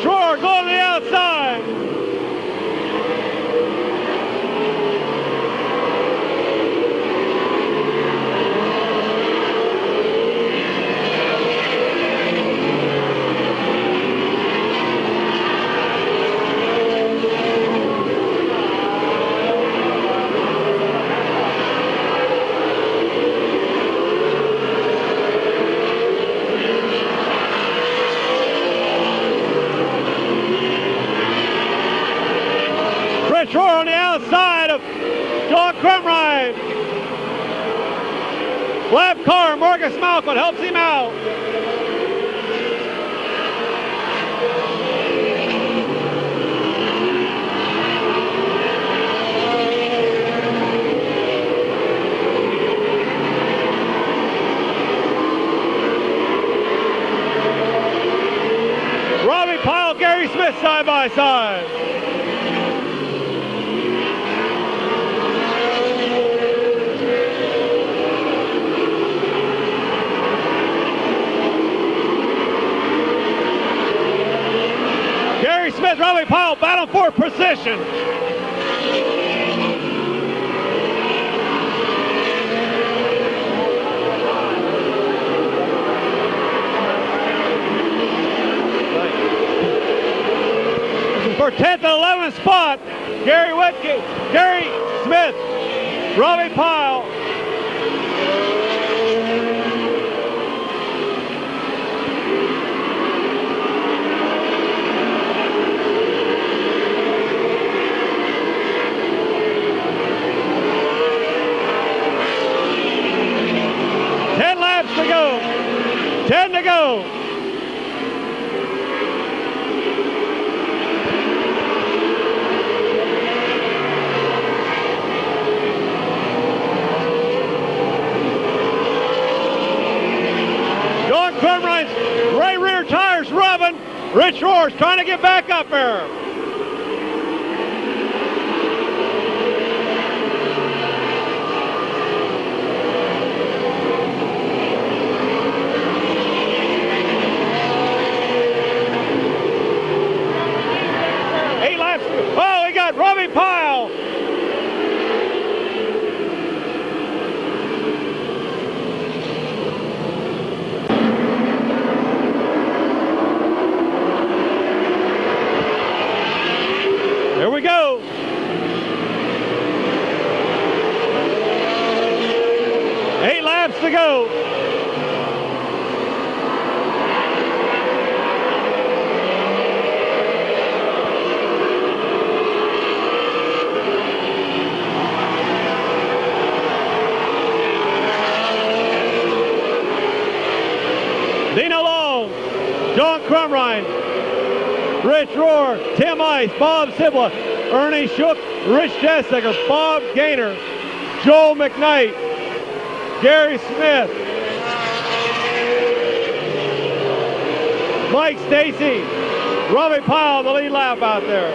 Rohr going to the outside. Rohr on the outside of John Crumrine. Left car, Marcus Malcolm helps him out. Robbie Pyle, Gary Smith side by side. going for position. For 10th and 11th spot, Gary Smith, Robbie Pyle. To go. 10 to go. John Crumrine's right rear tires rubbing. Rich Roar's trying to get back up there. Oh, he got Robbie Pyle. Here we go. Eight laps to go. Dino Long, John Crumrine, Rich Roar, Tim Ice, Bob Sibla, Ernie Shook, Rich Jessica, Bob Gaynor, Joel McKnight, Gary Smith, Mike Stacy, Robbie Pyle on the lead lap out there.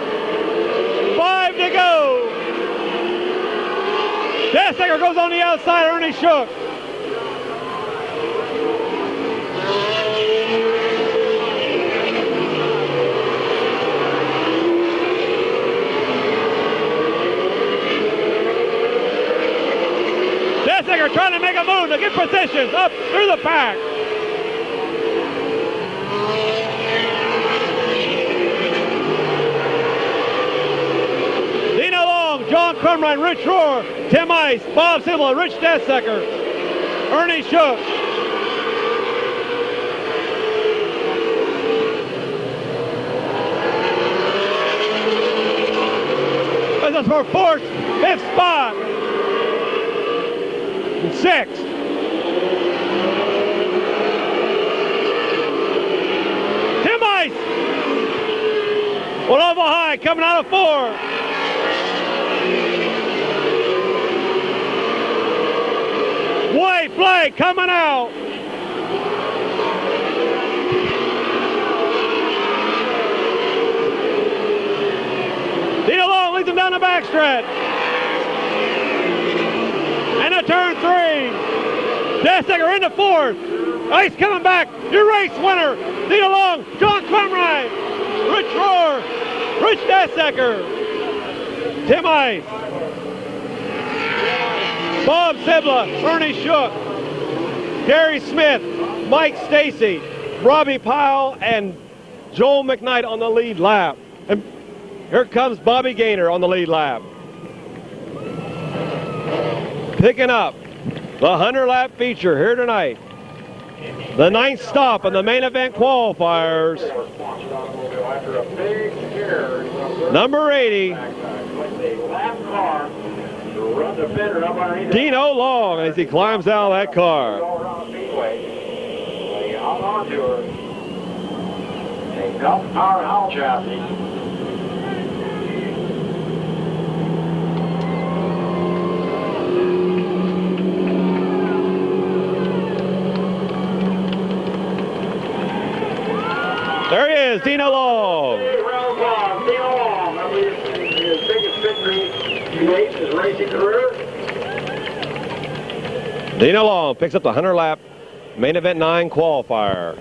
5 to go. Jessica goes on the outside, Ernie Shook. Jessica trying to make a move to get positions up through the pack. Dino Long, John Crumrine, Rich Roar, Tim Ice, Bob Sibla, Rich Desecker, Ernie Shook. This is for 4th, 5th spot. 6th. Tim Ice. One over high coming out of 4. White flag coming out. Dino Long leads him down the backstretch. And a turn 3. Desecker into 4th. Ice coming back. Your race winner. Dino Long, John Crumrine, Rich Roar, Rich Desecker, Tim Ice, Bob Sibla, Ernie Shook, Gary Smith, Mike Stacy, Robbie Pyle, and Joel McKnight on the lead lap. And here comes Bobby Gaynor on the lead lap. Picking up the 100-lap feature here tonight. The 9th stop in the main event qualifiers. Number 80. Dino Long as he climbs out of that car. There he is, Dino Long. Dino Long, that was his biggest victory he made in his racing career. Dino Long picks up the 100-lap main event 9 qualifier.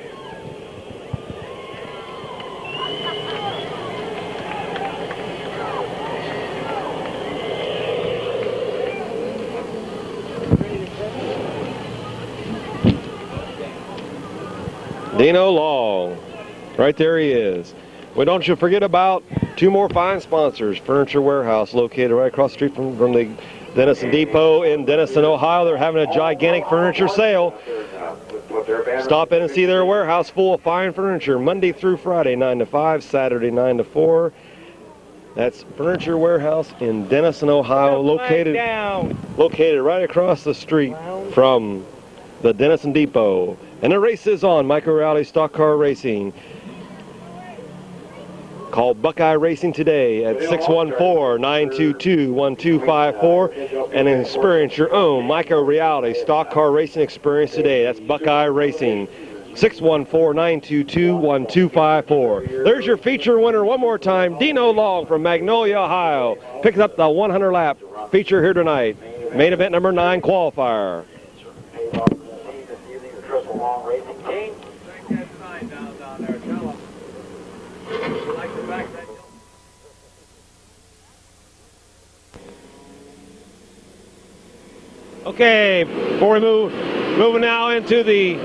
Dino Long. Right there he is. Well, don't you forget about two more fine sponsors. Furniture Warehouse, located right across the street from the Denison Depot in Denison, Ohio. They're having a gigantic furniture sale. Stop in and see their warehouse full of fine furniture Monday through Friday, 9 to 5, Saturday, 9 to 4. That's Furniture Warehouse in Denison, Ohio, located right across the street from the Denison Depot. And the race is on. Micro Rally Stock Car Racing. Call Buckeye Racing today at 614-922-1254 and experience your own micro reality stock car racing experience today. That's Buckeye Racing. 614-922-1254. There's your feature winner one more time, Dino Long from Magnolia, Ohio. Picks up the 100 lap feature here tonight. Main event number 9 qualifier. Okay, before we moving now into the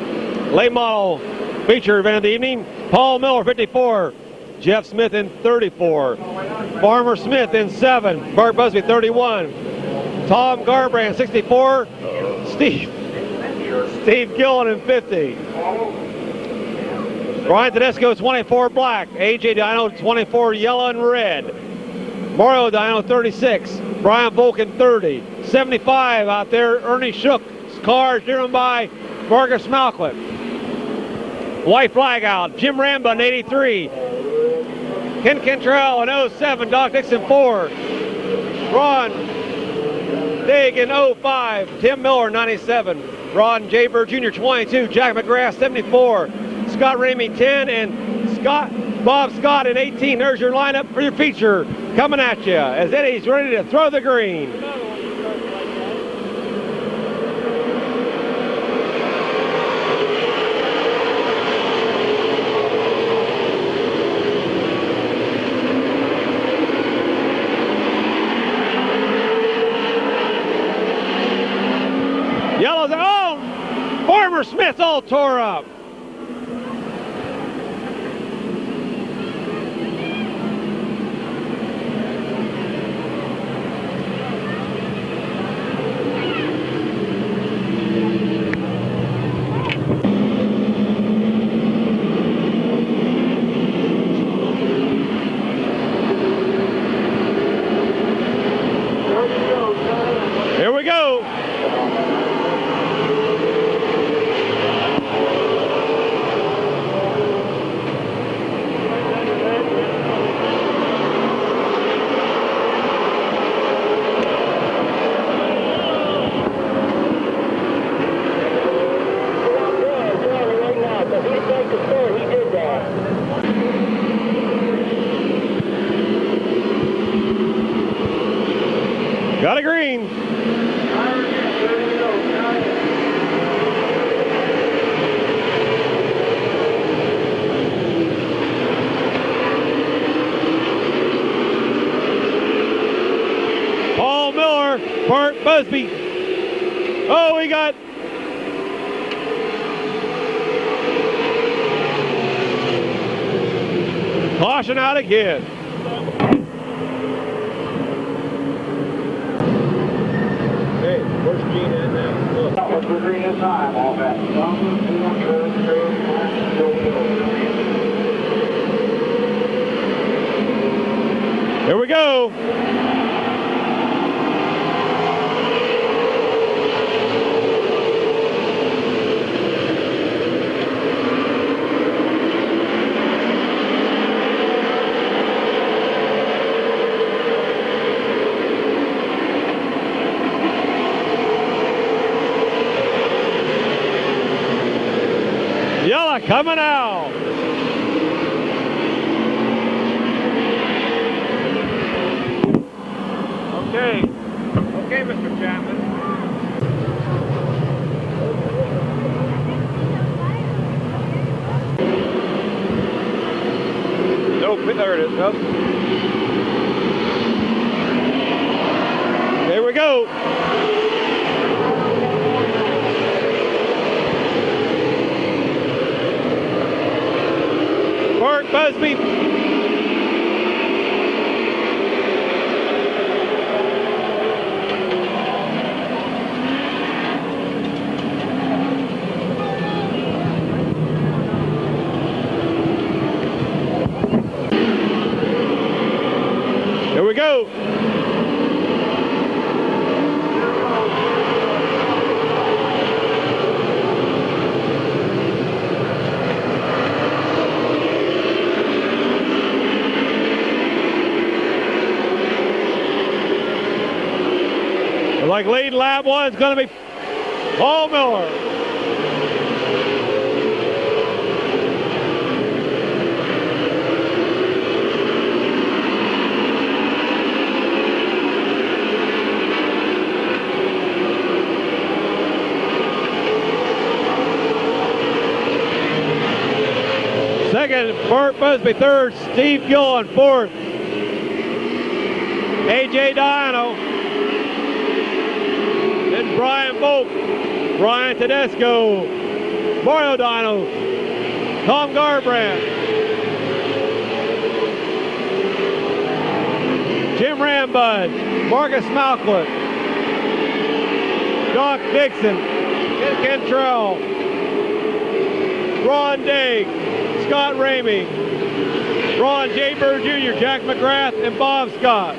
late model feature event of the evening. Paul Miller, 54. Jeff Smith in 34. Farmer Smith in 7. Bart Busby, 31. Tom Garbrand, 64. Steve Gillen in 50. Ryan Tedesco, 24 black. AJ Dino, 24 yellow and red. Mario Dino, 36. Brian Volkin, 30. 75 out there, Ernie Shook. Cars driven by Marcus Malcliffe. White flag out. Jim Ramba in 83. Ken Cantrell in 07. Doc Dixon 4. Ron Dig in 05. Tim Miller 97. Ron J. Bird Jr. 22. Jack McGrath 74. Scott Ramey 10. And Bob Scott in 18. There's your lineup for your feature coming at you as Eddie's ready to throw the green. Yellow's on. Farmer Smith's all tore up. Here we go. Got a green. Paul Miller, Bart Busby. Oh, we got caution out again. Where's Gene at now? Look. That was the green time on that. Here we go. Yella coming out. Okay, Mr. Chapman. Nope, there it is. Nope. There we go. like leading lap one is going to be Paul Miller. Second, Burt Busby. Third, Steve Gillen. Fourth, A.J. Diano. Then Brian Volk, Brian Tedesco, Mario Diano, Tom Garbrandt, Jim Rambud, Marcus Malcliffe, Doc Dixon, Ken Cantrell, Ron Dake, Scott Ramey, Ron J. Bird Jr., Jack McGrath, and Bob Scott.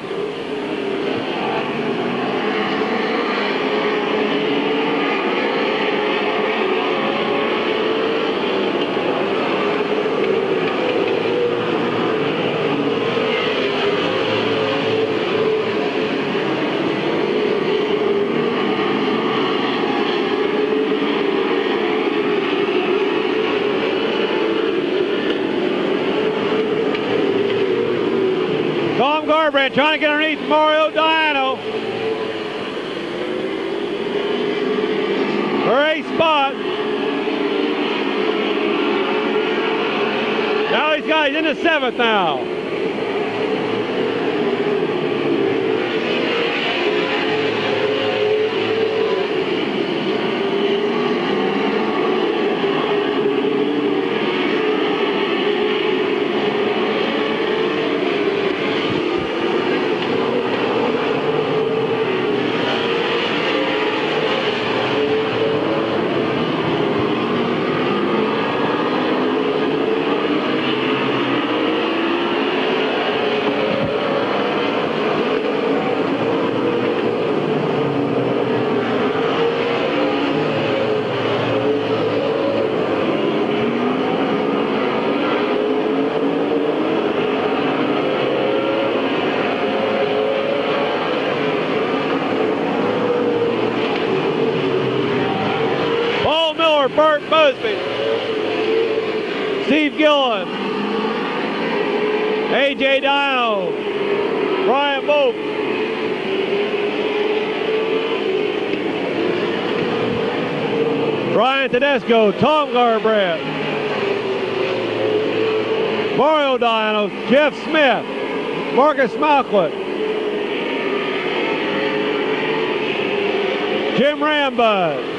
Tom Garbrandt trying to get underneath Mario Diano for a spot. Now he's in the seventh now. Burt Busby, Steve Gillen, A.J. Diano, Brian Volk, Brian Tedesco, Tom Garbrandt, Mario Diano, Jeff Smith, Marcus Malcliffe, Jim Rambud,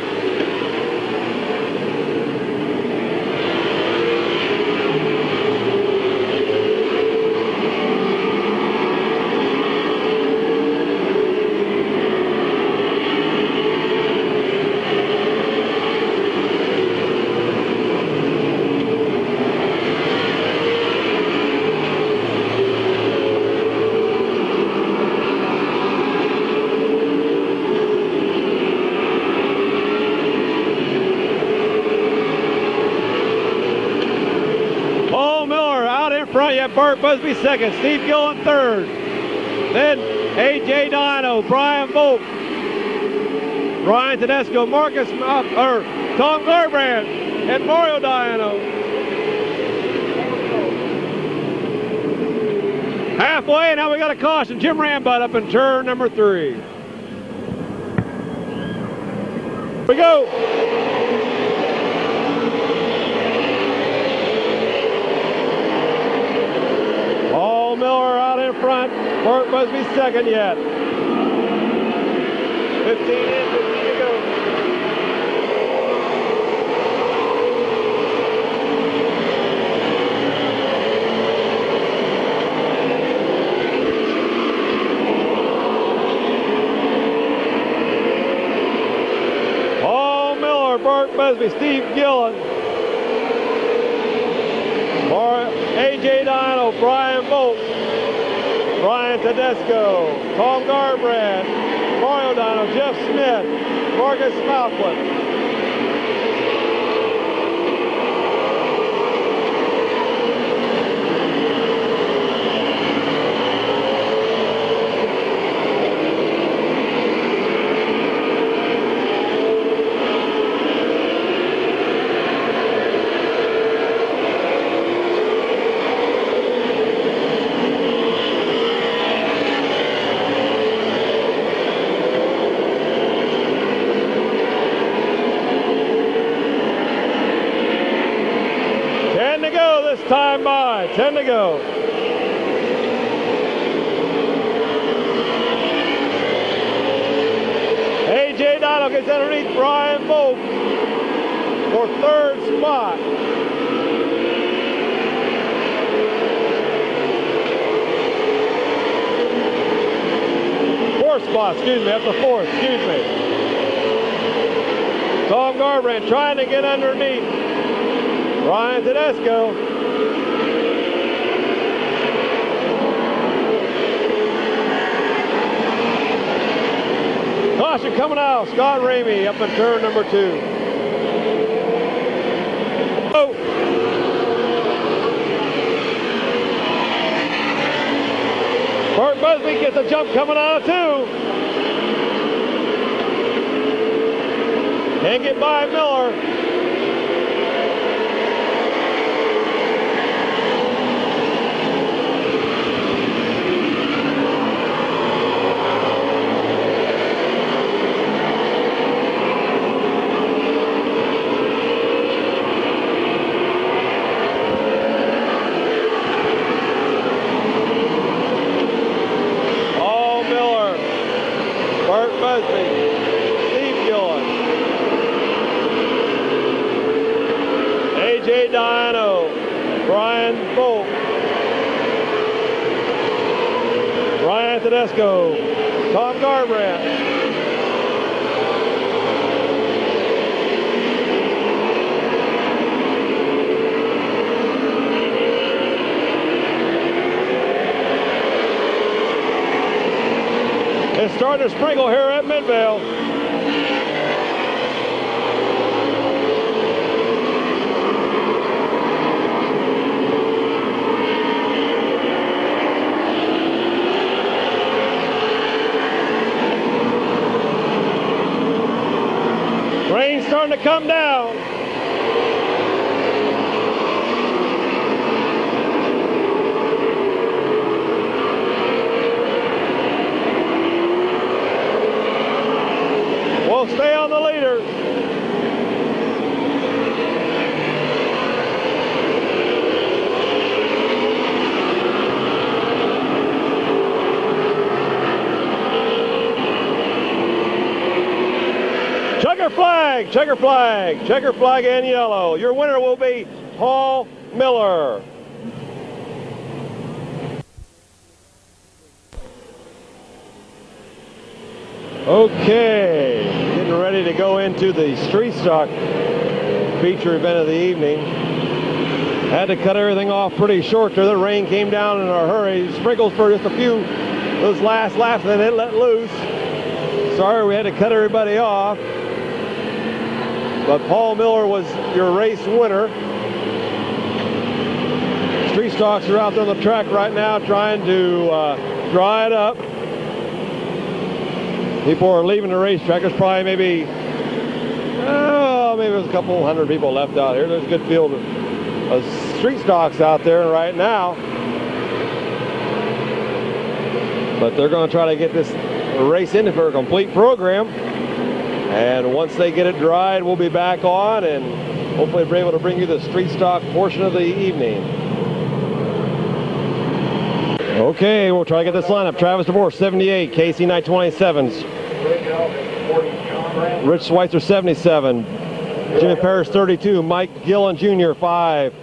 front, you have Burt Busby second, Steve Gillen third, then A.J. Diano, Brian Volk, Brian Tedesco, Tom Garbrandt, and Mario Diano. Halfway, now we got a caution. Jim Rambud up in turn number 3. Here we go. Miller out in front. Burt Busby second yet. 15 in, 15 to go. Paul Miller, Burt Busby, Steve Gillen, A.J. Diano, Brian Volk, Brian Tedesco, Tom Garbrandt, Mario Diano, Jeff Smith, Marcus Malcliffe. time by. 10 to go. A.J. Dino gets underneath Brian Volk for third spot. Fourth spot, excuse me, up to fourth, excuse me. Tom Garbrandt trying to get underneath Ryan Tedesco. Caution coming out, Scott Ramey up in turn number 2. Oh. Bart Busby gets a jump coming out of 2. Can't get by Miller. A.J. Dino, Brian Volk, Ryan Tedesco, Tom Garbrandt. It's starting to sprinkle here at Midvale. Rain's starting to come down. We'll stay on the leader. Checker flag in yellow. Your winner will be Paul Miller. Okay, getting ready to go into the street stock feature event of the evening. Had to cut everything off pretty short there. The rain came down in a hurry. Sprinkles for just a few those last laps, and then it let loose. Sorry we had to cut everybody off. But Paul Miller was your race winner. Street stocks are out there on the track right now trying to dry it up. People are leaving the racetrack. There's probably maybe there's a couple hundred people left out here. There's a good field of street stocks out there right now. But they're going to try to get this race into for a complete program. And once they get it dried, we'll be back on and hopefully be able to bring you the street stock portion of the evening. Okay, we'll try to get this lineup. Travis DeVore, 78. Casey Knight, 27s. Rich Schweitzer, 77. Jimmy Parrish, 32. Mike Gillen Jr., 5.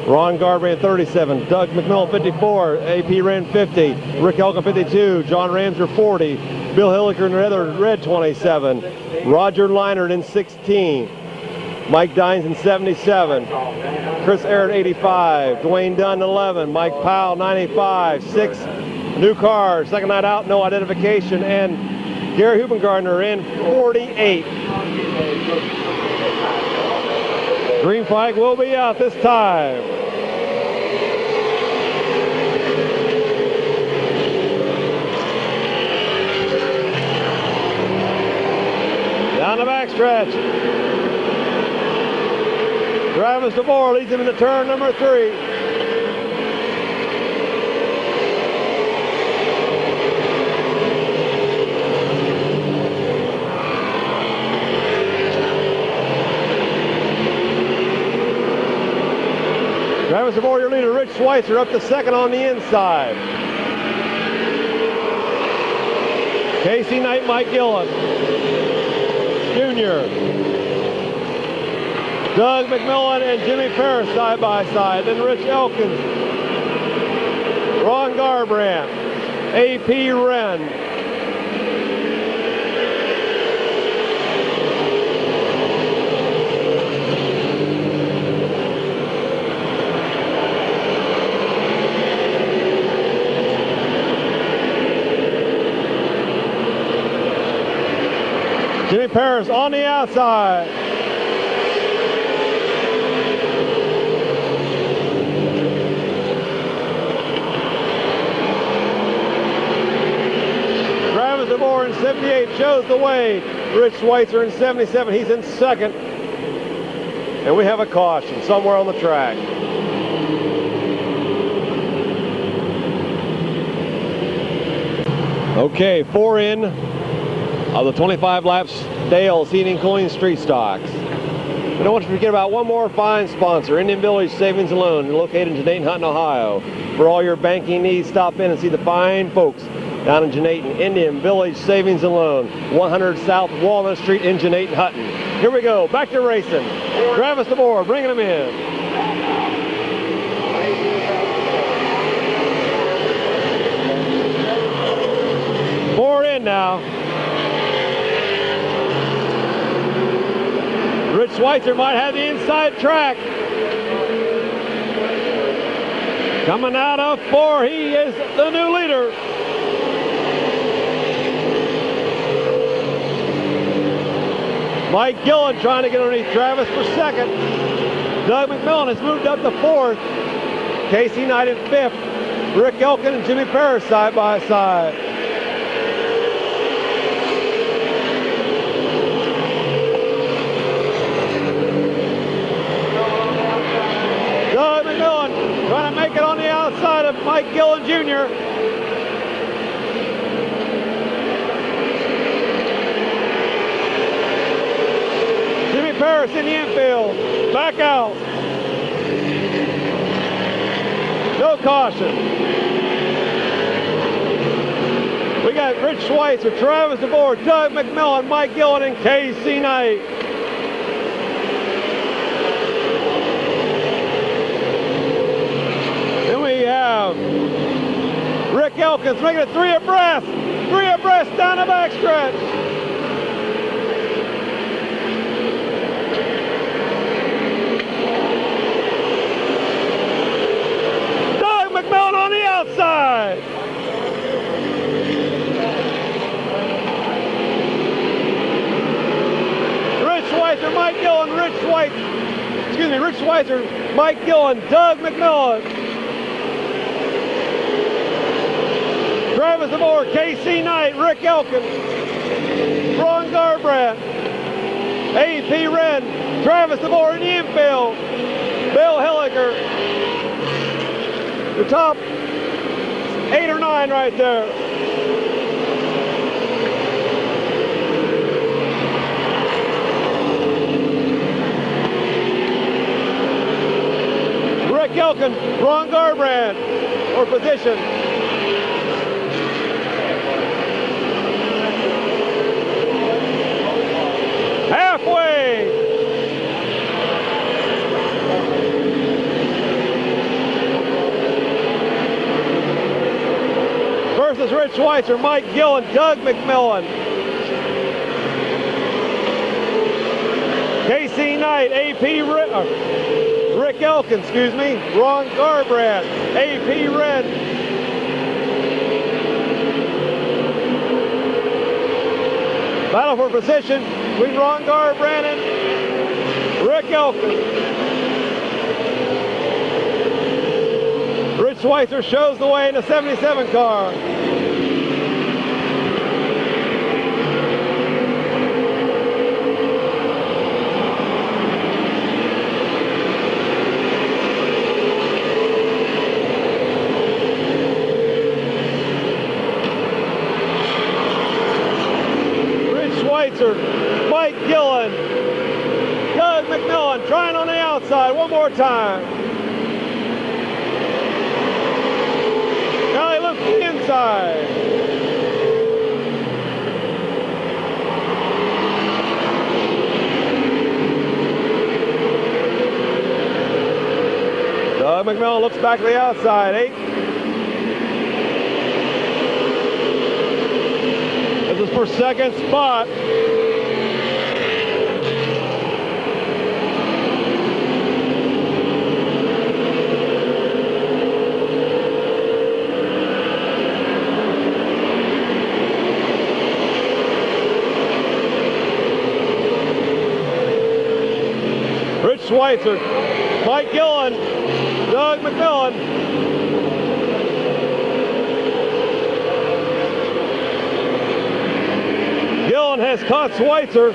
Ron Garbrandt, 37. Doug McMillan, 54. AP Wren, 50. Rick Elkin, 52. John Ramser, 40. Bill Hilliker in red, 27. Roger Leinert in 16. Mike Dines in 77. Chris Aaron, 85. Dwayne Dunn, 11. Mike Powell, 95. 6 new cars. Second night out, no identification. And Gary Hubengartner in 48. Green flag will be out this time. Down the backstretch. Travis DeVore leads him into turn number 3. Travis DeVore, your leader. Rich Schweitzer up to second on the inside. Casey Knight, Mike Gillen Jr. Doug McMillan and Jimmy Parrish side by side. Then Rich Elkins, Ron Garbrandt, A.P. Wren. Jimmy Parrish on the outside. Travis DeVore in 78 shows the way. Rich Schweitzer in 77, he's in second. And we have a caution somewhere on the track. Okay, 4 in of the 25 laps Dale's Heating, Cooling, Street Stocks. We don't want you to forget about one more fine sponsor, Indian Village Savings and Loan, located in Jenaton, Hutton, Ohio. For all your banking needs, stop in and see the fine folks down in Jenaton. Indian Village Savings and Loan, 100 South Walnut Street in Jenaton, Hutton. Here we go, back to racing. Travis DeVore bringing them in. Four in now. Rich Schweitzer might have the inside track. Coming out of 4, he is the new leader. Mike Gillen trying to get underneath Travis for second. Doug McMillan has moved up to 4th. Casey Knight in 5th. Rick Elkin and Jimmy Parrish side by side. Doug McMillan trying to make it on the outside of Mike Gillen Jr. Jimmy Parrish in the infield. Back out. No caution. We got Rich Schweitzer, Travis DeVore, Doug McMillan, Mike Gillen, and Casey Knight. Then we have Rick Elkins making it 3 abreast. 3 abreast down the backstretch. McMillan on the outside. Rich Schweitzer, Mike Gillen, Rich Schweitzer, Mike Gillen, Doug McMillan. Travis DeVore, Casey Knight, Rick Elkin, Ron Garbrandt, A.P. Wren, Travis DeVore in the infield, Bill Hilliker. The top 8 or 9 right there. Rick Elkin, Ron Garbrandt for position. Halfway. Versus Rich Schweitzer, Mike Gillen, Doug McMillan. Casey Knight, Rick Elkin, excuse me, Ron Garbrandt, A.P. Wren. Battle for position between Ron Garbrandt and Rick Elkin. Rich Schweitzer shows the way in the 77 car. Rich Schweitzer, Mike Gillen, Doug McMillan trying on the outside one more time. the inside. Doug McMillan looks back to the outside. 8. This is for second spot. Rich Schweitzer, Mike Gillen, Doug McMillan. Gillen has caught Schweitzer.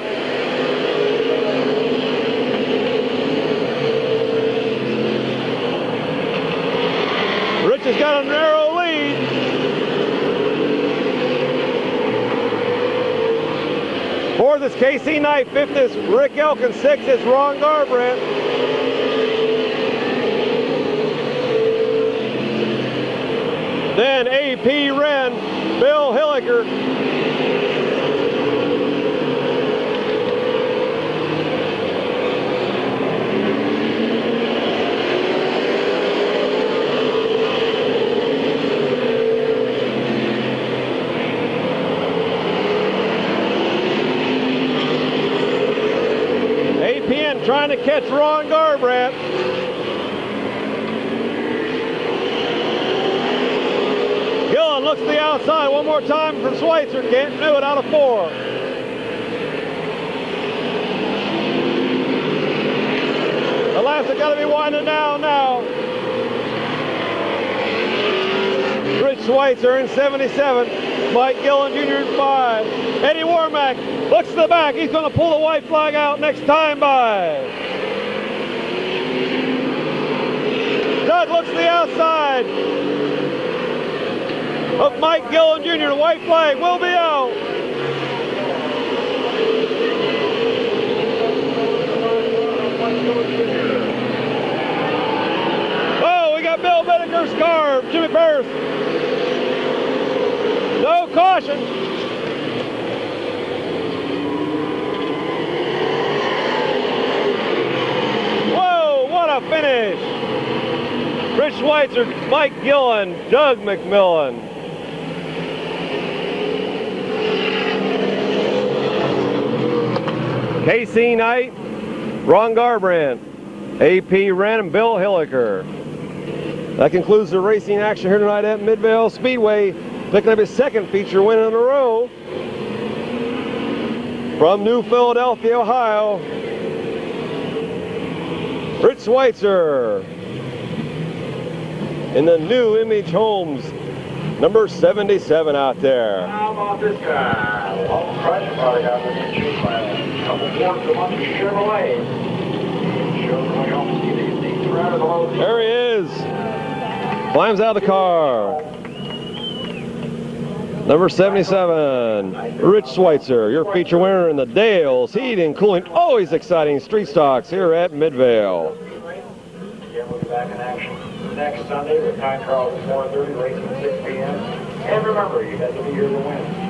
Rich has got a narrow lead. Fourth is Casey Knight. Fifth is Rick Elkin. Sixth is Ron Garbrandt. Then A.P. Wren, Bill Hilliker. APN trying to catch Ron Garbrandt. Gillen looks to the outside one more time from Schweitzer. Can't do it out of 4. The last has got to be winding down now. Rich Schweitzer in 77. Mike Gillen Jr. in 5. Eddie Warmack looks to the back. He's going to pull the white flag out next time by. Doug looks to the outside of Mike Gillen Jr. The white flag will be out. Oh, we got Bill Bittaker's car, Jimmy Paris. No caution. Whoa, what a finish. Rich Schweitzer, Mike Gillen, Doug McMillan. Casey Knight, Ron Garbrandt, A.P. Wren, and Bill Hilliker. That concludes the racing action here tonight at Midvale Speedway. Picking up his second feature win in a row. From New Philadelphia, Ohio, Rich Schweitzer. In the new Image Homes, number 77 out there. How about this guy? All Christ probably got this issued by a couple Ford Columbia Chevrolet. There he is. Climbs out of the car. Number 77, Rich Schweitzer, your feature winner in the Dales Heat and Cooling, always exciting street stocks here at Midvale. Again, we'll be back in action next Sunday with time trials at 4:30, racing at 6 p.m. And remember, you got to be here to win.